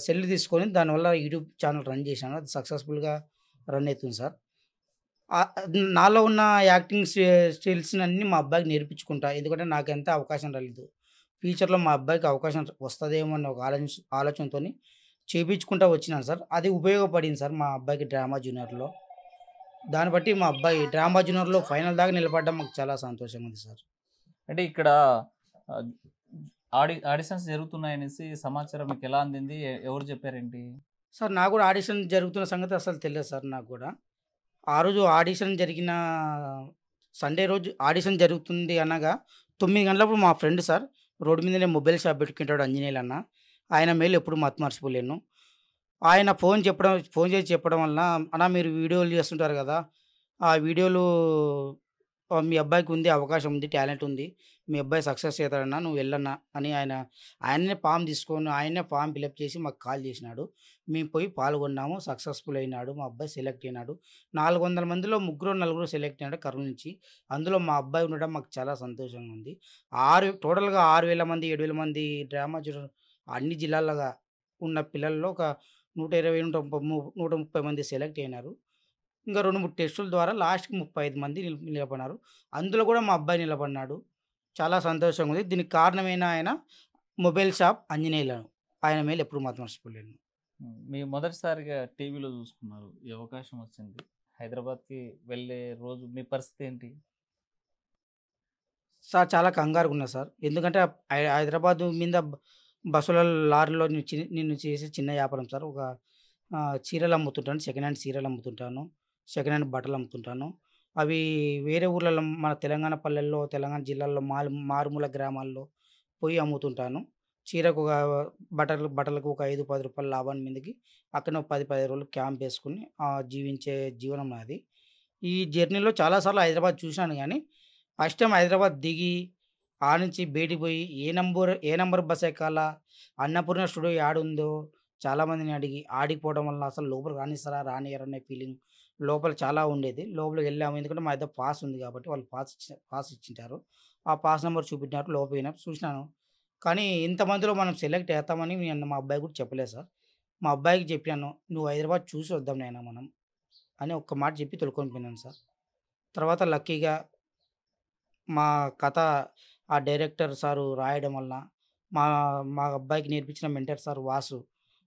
సెల్ తీసుకొని దానివల్ల యూట్యూబ్ ఛానల్ రన్ చేశాను. అది సక్సెస్ఫుల్గా రన్ అవుతుంది సార్. నాలో ఉన్న యాక్టింగ్ స్కిల్స్ని అన్నీ మా అబ్బాయికి నేర్పించుకుంటా. ఎందుకంటే నాకు ఎంత అవకాశం రాలేదు. ఫ్యూచర్లో మా అబ్బాయికి అవకాశం వస్తుందేమో అన్న ఒక ఆలోచనతో చేయించుకుంటా వచ్చినాను సార్. అది ఉపయోగపడింది సార్ మా అబ్బాయికి డ్రామా జూనియర్లో. దాన్ని బట్టి మా అబ్బాయి డ్రామా జూనియర్లో ఫైనల్ దాకా నిలబడడం మాకు చాలా సంతోషంగా ఉంది సార్. అంటే ఇక్కడ ఆడిషన్స్ జరుగుతున్నాయనేసి సమాచారం మీకు ఎలా అందింది? ఎవరు చెప్పారేంటి సార్? నాకు కూడా ఆడిషన్ జరుగుతున్న సంగతి అసలు తెలియదు సార్. నాకు కూడా ఆ రోజు ఆడిషన్ జరిగిన సండే రోజు ఆడిషన్ జరుగుతుంది అనగా 9 గంటలప్పుడు మా ఫ్రెండ్ సార్ రోడ్డు మీదనే మొబైల్ షాప్ పెట్టుకుంటాడు, అంజనేయులు అన్న. ఆయన మేలు ఎప్పుడు మర్చిపోలేను. ఆయన ఫోన్ చేసి చెప్పడం వలన, అన్న మీరు వీడియోలు చేస్తుంటారు కదా, ఆ వీడియోలు మీ అబ్బాయికి ఉంది, అవకాశం ఉంది, టాలెంట్ ఉంది, మీ అబ్బాయి సక్సెస్ అవుతాడన్నా, నువ్వు వెళ్ళన్నా అని ఆయన్నే ఫామ్ తీసుకొని ఆయన్నే ఫామ్ ఫిలప్ చేసి మాకు కాల్ చేసినాడు. మేము పోయి పాల్గొన్నాము, సక్సెస్ఫుల్ అయినాడు, మా అబ్బాయి సెలెక్ట్ అయినాడు. 400 మందిలో 3-4 సెలెక్ట్ అయినాడు కర్నూలు నుంచి. అందులో మా అబ్బాయి ఉండడం మాకు చాలా సంతోషంగా ఉంది. టోటల్గా 6,000 మంది 7,000 మంది డ్రామా అన్ని జిల్లాలుగా ఉన్న పిల్లల్లో ఒక 120-130 మంది సెలెక్ట్ అయినారు. ఇంకా 2-3 టెస్టుల ద్వారా లాస్ట్కి 35 మంది నిలబడినారు. అందులో కూడా మా అబ్బాయి నిలబడినాడు. చాలా సంతోషంగా ఉంది. దీనికి కారణమైన ఆయన మొబైల్ షాప్ అంజనేయులను. ఆయన మేలు ఎప్పుడు మర్చిపోలేను. మీ మొదటిసారిగా టీవీలో చూసుకున్నారు, ఈ అవకాశం వచ్చింది, హైదరాబాద్కి వెళ్ళే రోజు మీ పరిస్థితి ఏంటి సార్? చాలా కంగారుగా ఉన్నా సార్. ఎందుకంటే హైదరాబాద్ మీద బస్సుల లారీలో నేను చేసే చిన్న వ్యాపారం సార్. ఒక చీరలు అమ్ముతుంటాను. సెకండ్ హ్యాండ్ చీరలు అమ్ముతుంటాను. సెకండ్ హ్యాండ్ బట్టలు అమ్ముతుంటాను. అవి వేరే ఊర్లలో మన తెలంగాణ పల్లెల్లో, తెలంగాణ జిల్లాల్లో మారుమూల గ్రామాల్లో పోయి అమ్ముతుంటాను. చీరకు ఒక బట్టలకు ఒక 5, 10 రూపాయల లాభాన్ని మీదకి అక్కడనే ఒక 10, 15 రోజులు క్యాంప్ వేసుకొని జీవించే జీవనం నాది. ఈ జర్నీలో చాలాసార్లు హైదరాబాద్ చూశాను గానీ, ఫస్ట్ టైం హైదరాబాద్ దిగి నుంచి బయటికి పోయి ఏ నంబర్ బస్ ఎక్కాలా, అన్నపూర్ణ స్టూడియో యాడుందో చాలామందిని అడిగి ఆడిపోవడం వల్ల అసలు లోపలికి రానిస్తారా రానియరనే ఫీలింగ్ లోపల చాలా ఉండేది. లోపలికి వెళ్ళాము. ఎందుకంటే మా దగ్గర పాస్ ఉంది కాబట్టి వాళ్ళు పాస్ ఇచ్చింటారు. ఆ పాస్ నెంబర్ చూపించినారు. లోపలికి పోయినప్పుడు చూసినాను. కానీ ఇంతమందిలో మనం సెలెక్ట్ అవుతామని నేను మా అబ్బాయికి కూడా చెప్పలేదు సార్. మా అబ్బాయికి చెప్పాను, "నువ్వు హైదరాబాద్ చూసి వద్దాం నాయనా మనం" అని ఒక్క మాట చెప్పి తోలుకొని పోయినాను సార్. తర్వాత లక్కీగా మా కథ ఆ డైరెక్టర్ సారు రాయడం వల్ల మా మా అబ్బాయికి నేర్పించిన మెంటర్ సార్ వాసు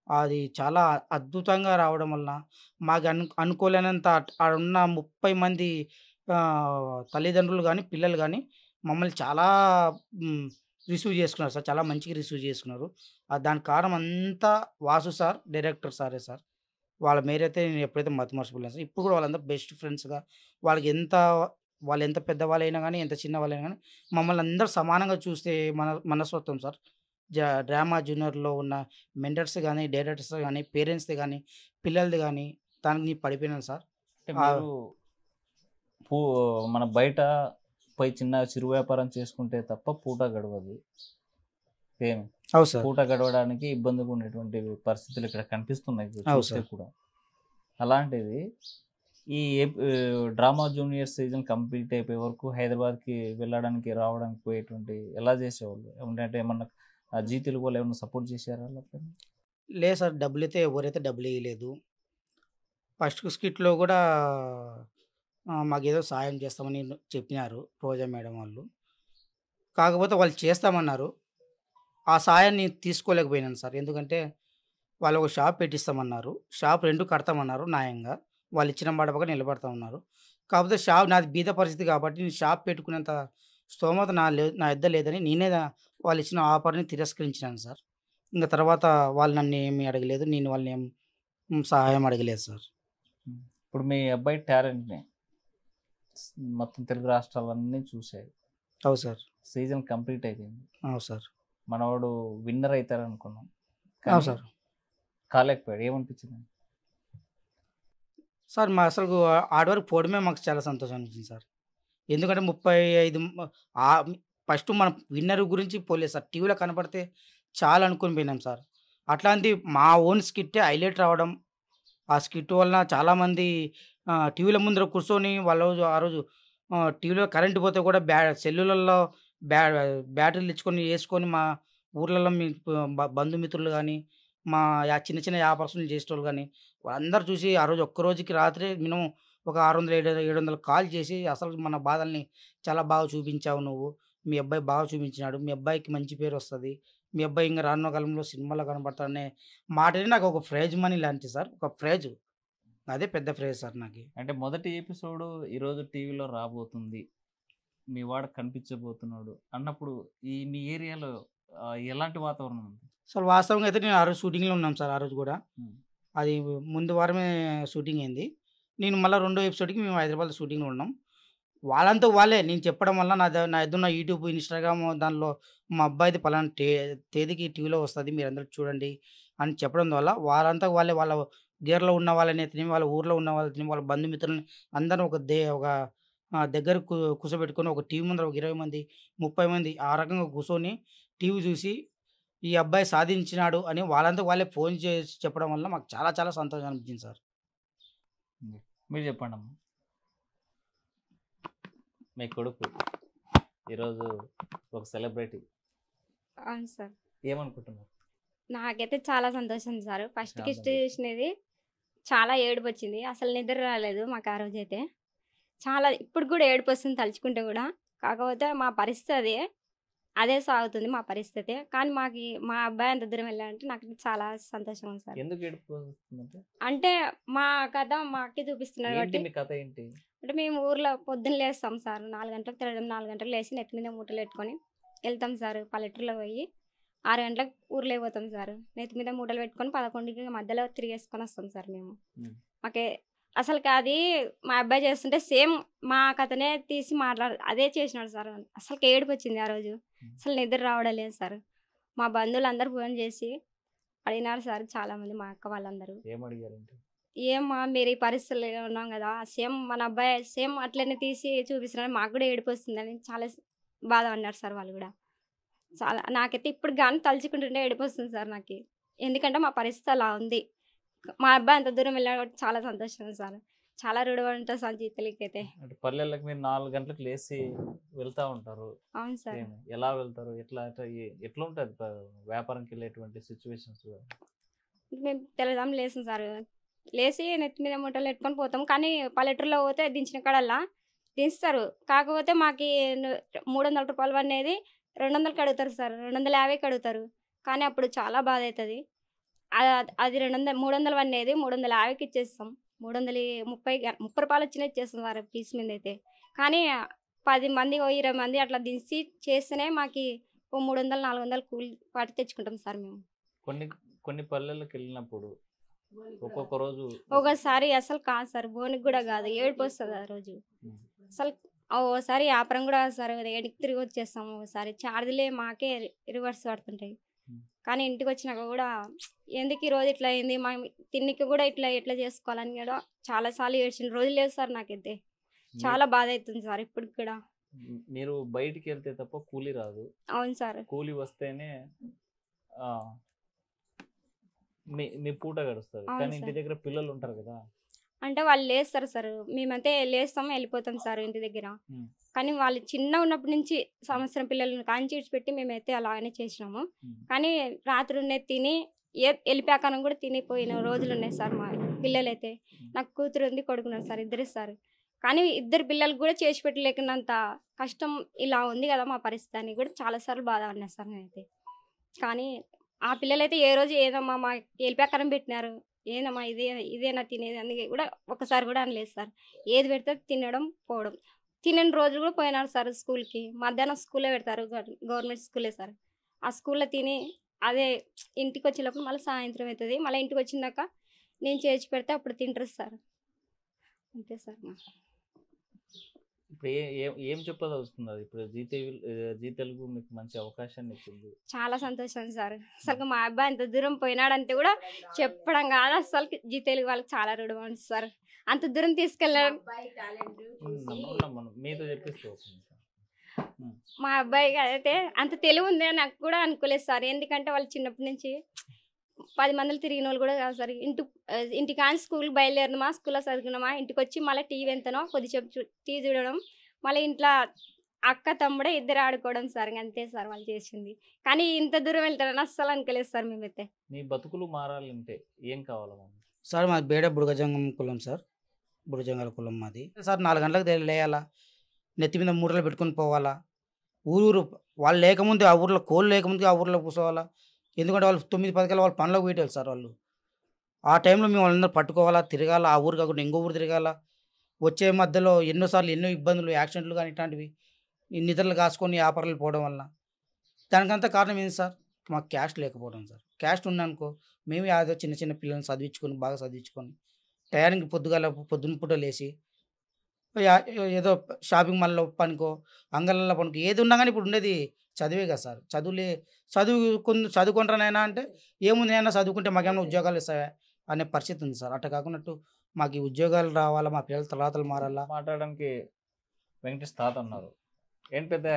అది చాలా అద్భుతంగా రావడం వల్ల మాకు అనుకోలేనంత ఆడున్న 30 మంది తల్లిదండ్రులు కానీ పిల్లలు కానీ మమ్మల్ని చాలా రిసీవ్ చేసుకున్నారు సార్. చాలా మంచిగా రిసీవ్ చేసుకున్నారు. దానికి కారణం అంతా వాసు సార్, డైరెక్టర్ సారే సార్. వాళ్ళ మేరైతే నేను ఎప్పుడైతే మతిమరచిపోలేను సార్. ఇప్పుడు కూడా వాళ్ళందరూ బెస్ట్ ఫ్రెండ్స్‌గా వాళ్ళకి వాళ్ళు ఎంత పెద్దవాళ్ళైనా గానీ, ఎంత చిన్నవాళ్ళైనా గానీ, మమ్మల్ని అందరూ సమానంగా చూస్తే మనస్తత్వం సార్. డ్రామా జూనియర్‌లో ఉన్న మెంటర్స్ గానీ, డైరెక్టర్స్ గానీ, పేరెంట్స్‌ది గానీ, పిల్లలది గానీ, దానికి నేను పడిపోయినాను సార్. అంటే మీరు పూ మన బయట పోయి చిన్న చిరు వ్యాపారం చేసుకుంటే తప్ప పూట గడవదు. సేమ్ అవును సార్. పూట గడవడానికి ఇబ్బందిగా ఉండేటువంటి పరిస్థితులు ఇక్కడ కనిపిస్తున్నాయి అవును చూస్తే సార్. కూడా. అలాంటిది ఈ డ్రామా జూనియర్ సీజన్ కంప్లీట్ అయిపోయే వరకు హైదరాబాద్‌కి వెళ్ళడానికి, రావడానికి పోయేటువంటి ఎలా చేసేవాళ్ళు? అంటే ఏమన్నా జీ తెలుగు వాళ్ళు ఏమన్నా సపోర్ట్ చేశారా లేకపోతే? లేదు సార్. ఎవరైతే డబ్బులియ్యలేదు. ఫస్ట్ స్కిట్‌లో గూడా మాకేదో సాయం చేస్తామని చెప్పినారు రోజా మేడం వాళ్ళు. కాకపోతే వాళ్ళు చేస్తామన్నారు. ఆ సాయాన్ని తీసుకోలేకపోయినాను సార్. ఎందుకంటే వాళ్ళు ఒక షాప్ పెట్టిస్తామన్నారు. షాప్ రెంట్ కడతామన్నారు న్యాయంగా. వాళ్ళు ఇచ్చిన మాట ప్రకారం నిలబడతామన్నారు. కాకపోతే నాది బీద పరిస్థితి కాబట్టి నేను షాప్ పెట్టుకునేంత స్తోమత నా యొద్ద లేదని నేనే వాళ్ళు ఇచ్చిన ఆఫర్‌ని తిరస్కరించినాను సార్. ఇంక తర్వాత వాళ్ళు నన్నేమి అడగలేదు. నేను వాళ్ళనేం సహాయం అడగలేదు సార్. ఇప్పుడు మీ అబ్బాయి టాలెంట్‌ని మొత్తం తెలుగు రాష్ట్రాలన్నీ చూసాయి. అవును సార్. సీజన్ కంప్లీట్ అయిపోయింది. అవును సార్. మనవాడు విన్నర్ అవుతారనుకున్నాం. అవును కానీ సార్. కాలేకపోయాడు. ఏమనిపించింది? సార్ అసలు ఆడి వరకు పోవడమే మాకు చాలా సంతోషం అనిపించింది సార్. ఎందుకంటే 35 ఫస్ట్ మనం విన్నర్ గురించి పోలేదు సార్. టీవీలో కనపడితే చాలా అనుకుని పోయినాం సార్. అట్లాంటిది మా ఓన్ స్కిట్టే హైలైట్ రావడం, ఆ స్కిట్ వలన చాలామంది టీవీల ముందర కూర్చొని ఆ రోజు టీవీలో కరెంట్ పోతే కూడా సెల్లులలో బ్యాటరీలు ఇచ్చుకొని వేసుకొని మా ఊర్లలో మీ బంధుమిత్రులు కానీ, మా చిన్న చిన్న వ్యాపారస్తులు చేసేటోళ్ళు కానీ వాళ్ళందరూ చూసి ఆ రోజు ఒక్క రోజుకి రాత్రే మినిమం ఒక 600, 700 కాల్ చేసి అసలు మన బాధల్ని చాలా బాగా చూపించావు నువ్వు. మీ అబ్బాయి బాగా చూపించినాడు. మీ అబ్బాయికి మంచి పేరు వస్తది. మీ అబ్బాయి ఇంక రానున్న కాలంలో సినిమాలో కనపడతాడనే మాటనే నాకు ఒక ప్రైజ్ మనీ లాంటిది సార్. ఒక ప్రైజ్. అదే పెద్ద ప్రైజ్ సార్ నాకి. అంటే మొదటి ఎపిసోడ్ ఈరోజు టీవీలో రాబోతుంది. మీ వాడు కనిపించబోతున్నాడు అన్నప్పుడు మీ ఏరియాలో ఎలాంటి వాతావరణం ఉంది? అసలు వాస్తవంగా అయితే నేను ఆ రోజు షూటింగ్‌లో ఉన్నాం సార్. ఆ రోజు కూడా. అది ముందు వారమే షూటింగ్ అయింది. నేను మళ్ళా రెండో ఎపిసోడ్‌కి మేము హైదరాబాద్‌లో షూటింగ్‌లో ఉన్నాం. వాళ్ళంతా వాళ్ళే నేను చెప్పడం వల్ల నా దగ్గరున్న యూట్యూబ్, ఇన్‌స్టాగ్రామ్ దానిలో మా అబ్బాయిది పలానా తేదీకి టీవీలో వస్తది. మీరందరూ చూడండి అని చెప్పడం వల్ల వాళ్ళంతా వాళ్ళే వాళ్ళ గేర్లో ఉన్న వాళ్ళనైతేనేమి, వాళ్ళ ఊర్లో ఉన్న వాళ్ళైతేనేమి, వాళ్ళ బంధుమిత్రులని అందరిని ఒక దగ్గర కూర్చోబెట్టుకొని ఒక టీవీ ముందర ఒక 20 మంది, 30 మంది ఆ రకంగా కూర్చొని టీవీ చూసి ఈ అబ్బాయి సాధించినాడు అని వాళ్ళంతా వాళ్ళే ఫోన్ చేసి చెప్పడం వల్ల మాకు చాలా చాలా సంతోషం అనిపించింది సార్. మీరు చెప్పండమ్మా. మీ కొడుకు ఈరోజు ఒక సెలబ్రిటీ. అవును సార్. ఏమనుకుంటున్నారు? నాకైతే చాలా సంతోషం సార్. ఫస్ట్ చాలా కిస్ట్ సంతోషం. చూసినది చాలా ఏడుపు వచ్చింది. అసలు నిద్ర రాలేదు మాకు ఆ రోజైతే. చాలా ఇప్పుడు కూడా ఏడుపు వస్తుంది తలుచుకుంటే కూడా. కాకపోతే మా పరిస్థితి అదే సాగుతుంది మా పరిస్థితి. కానీ మా అబ్బాయి అంత దూరం వెళ్ళాలంటే నాకు చాలా సంతోషంగా ఉంది సార్. ఎందుకు ఏడుపు వస్తుందంటే? అంటే మా కథ మా అక్కే చూపిస్తున్నారు ఏంటి కాబట్టి. మీ కథ ఏంటి? అంటే మేము ఊర్లో పొద్దున్న లేస్తాం సార్. 4 గంటలకు తిరగడం, 4 గంటలకు లేచి నెత్తి మీద మూటలు పెట్టుకొని వెళ్తాం సార్. పల్లెటూరులో పోయి 6 గంటలకు ఊర్లోకి పోతాం సార్. నెత్తి మీద మూటలు పెట్టుకొని 11కి మధ్యలో తిరిగేసుకొని వస్తాం సార్ మేము. మాకే అసలుకి అది మా అబ్బాయి చేస్తుంటే సేమ్ మా కథనే తీసి అదే చేసినాడు సార్. అసలుకి ఏడుపు వచ్చింది ఆ రోజు. అసలు నిద్ర రావడం లేదు సార్. మా బంధువులందరూ ఫోన్ చేసి అడిగినారు సార్ చాలామంది, మా అక్క వాళ్ళందరూ. ఏమ్మా మీరు ఈ పరిస్థితుల్లో ఉన్నాం కదా, సేమ్ మన అబ్బాయి సేమ్ అట్లనే తీసి చూపిస్తున్నాడు, మాకు కూడా ఏడుపు వస్తుందని చాలా బాధ అన్నారు సార్ వాళ్ళు కూడా. చాలా నాకైతే ఇప్పుడు కానీ తలుచుకుంటుంటే ఏడుపు వస్తుంది సార్ నాకు. ఎందుకంటే మా పరిస్థితి అలా ఉంది. మా అబ్బాయి అంత దూరం వెళ్ళాడు కాబట్టి చాలా సంతోషం సార్. చాలా రుణపడి ఉంటారు సార్ జీతలకైతే. అంటే పల్లెలకు మీరు 4 గంటలకు లేచి వెళ్తా ఉంటారు. అవును సార్. ఎలా వెళ్తారు, ఎట్లా ఉంటుంది వ్యాపారంకి వెళ్ళేటువంటి సిచ్యువేషన్స్? మేము తెల్లదాం లేసాం సార్. లేచి నెత్తి మీద మూటలు పెట్టుకొని పోతాం. కానీ పల్లెటూరులో పోతే దించిన కాడల్లా దించుతారు. కాకపోతే మాకు 300 రూపాయలు అనేది 200కి అడుగుతారు సార్. 250కి అడుగుతారు. కానీ అప్పుడు చాలా బాధ అవుతుంది. అది 300 అనేది 350కి ఇచ్చేస్తాం. 330 రూపాయలు వచ్చినా ఇచ్చేస్తాం సార్ పీస్ మీద అయితే. కానీ 10 మంది 20 మంది అట్లా దించి చేస్తేనే మాకు 300 400 కూలి పాటి తెచ్చుకుంటాం సార్ మేము. కొన్ని పల్లెలకు వెళ్ళినప్పుడు ఒక్కొక్క రోజు ఒకసారి అసలు కాదు సార్, బోనికి కూడా కాదు, ఏడుపు వస్తుంది ఆ రోజు. అసలు ఓసారి వ్యాపారం కూడా సార్ ఎడికి తిరిగి వచ్చేస్తాం. ఒకసారి చార్జీలే మాకే రివర్స్ పడుతుంటాయి. కానీ ఇంటికి వచ్చినాక కూడా ఎందుకు ఈరోజు ఇట్లా అయింది, మా తిన్నికి కూడా ఎట్లా చేసుకోవాలని కూడా చాలాసార్లు ఏడ్చిన రోజు లేదు సార్. నాకైతే చాలా బాధ అవుతుంది సార్ ఇప్పటికి కూడా. మీరు బయటికి వెళ్తే తప్ప కూలీ రాదు. అవును సార్. కూలీ వస్తేనే మీ పూట గడుస్తుంది. కానీ ఇంటి దగ్గర పిల్లలు ఉంటారు కదా, అంటే వాళ్ళు లేస్తారు సార్. మేమైతే లేస్తాం వెళ్ళిపోతాం సార్ ఇంటి దగ్గర. కానీ వాళ్ళు చిన్న ఉన్నప్పటి నుంచి సంవత్సరం పిల్లలను కాంచి ఇడిచిపెట్టి మేమైతే అలానే చేసినాము. కానీ రాత్రి ఉన్నది తిని వెళ్ళిపోయాకనం కూడా తినిపోయిన రోజులు ఉన్నాయి సార్. మా పిల్లలైతే నాకు కూతురు ఉంది, కొడుకున్నారు సార్, ఇద్దరు సార్. కానీ ఇద్దరు పిల్లలకు కూడా చేసి పెట్టలేకున్నంత కష్టం ఇలా ఉంది కదా మా పరిస్థితి అని కూడా చాలాసార్లు బాధ ఉన్నాయి సార్ నేనైతే. కానీ ఆ పిల్లలైతే ఏ రోజు ఏదమ్మా మా వెళ్ళిపోయాకరం పెట్టినారు, ఏందమ్మా ఇదేనా తినేది అని కూడా ఒకసారి కూడా అనలేదు సార్. ఏది పెడితే తినడం పోవడం. తినని రోజులు కూడా పోయినారు సార్ స్కూల్కి. మధ్యాహ్నం స్కూల్లో పెడతారు, గవర్నమెంట్ స్కూలే సార్. ఆ స్కూల్లో తిని అదే ఇంటికి వచ్చేటప్పుడు మళ్ళీ సాయంత్రం అవుతుంది. మళ్ళీ ఇంటికి వచ్చినాక నేను చేసి పెడితే అప్పుడు తింటారు సార్. అంతే సార్. ఇప్పుడు ఏం చెప్పదలుచుకున్నారు? ఇప్పుడు జీ తెలుగు మీకు మంచి అవకాశాన్ని ఇచ్చింది, చాలా సంతోషం సార్. అసలు మా అబ్బాయి అంత దూరం పోయినాడంటే కూడా చెప్పడం కాదు, అసలు జీ తెలుగు వాళ్ళకి చాలా రుణం సార్. అంత దూరం తీసుకెళ్ళడం మీతో చెప్పిస్తూ మా అబ్బాయికి అయితే అంత తెలివి ఉంది అని నాకు కూడా అనుకోలేదు సార్. ఎందుకంటే వాళ్ళు చిన్నప్పటి నుంచి 10 మందిలు తిరిగిన వాళ్ళు కూడా కాదు సార్. ఇంటికి కానీ స్కూల్కి బయలుదేరినామా, స్కూల్లో చదువుకున్నామా, ఇంటికి వచ్చి మళ్ళీ టీవీ ఎంతనో కొద్దిసేపు టీవీ చూడడం, మళ్ళీ ఇంట్లో అక్క తమ్ముడే ఇద్దరు ఆడుకోవడం సార్. అంతే సార్ వాళ్ళు చేసింది. కానీ ఇంత దూరం వెళ్తారని అస్సలు అనుకోలేదు సార్ మేమైతే. మీ బతుకులు మారాలంటే ఏం కావాలి సార్? మాది బేడ బుడగజంగం కులం సార్, బుడజంగాల కులం మాది సార్. 4 గంటలకు లేయాలా, నెత్తి మీద మూటలు పెట్టుకొని పోవాలా. ఊరు వాళ్ళు లేకముందు ఆ ఊర్లో కోళ్ళు లేకముందు ఆ ఊర్లో కూర్చోవాలా. ఎందుకంటే వాళ్ళు 9-10 కల్లా వాళ్ళు పనిలోకి పోయేటారు సార్. వాళ్ళు ఆ టైంలో మేము వాళ్ళందరూ పట్టుకోవాలా, తిరగాల. ఆ ఊరు కాకుండా ఇంకో ఊరు తిరగాల. వచ్చే మధ్యలో ఎన్నోసార్లు ఎన్నో ఇబ్బందులు, యాక్సిడెంట్లు కానీ ఇట్లాంటివి, నిద్రలు కాసుకొని వ్యాపారాలు పోవడం వల్ల. దానికంతా కారణం ఏంటి సార్? మాకు క్యాష్ లేకపోవడం సార్. క్యాష్ ఉన్నానుకో మేము యాదో చిన్న చిన్న పిల్లల్ని చదివించుకొని బాగా చదివించుకొని టయానికి పొద్దున్న పూట లేచి ఏదో షాపింగ్ మాల్లో పనుకో, అంగళ్ళలో పనుకో, ఏది ఉన్నా కానీ ఇప్పుడు ఉండేది చదివే కదా సార్. చదువుకుంటానైనా అంటే ఏముంది అయినా చదువుకుంటే మాకేమైనా ఉద్యోగాలు ఇస్తాయా అనే పరిస్థితి ఉంది సార్. అట్లా కాకున్నట్టు మాకు ఈ ఉద్యోగాలు రావాలా, మా పిల్లల తలాతలు మారాలా. మాట్లాడడానికి వెంకటేష్ తాత ఉన్నారు. ఏంటి పెద్ద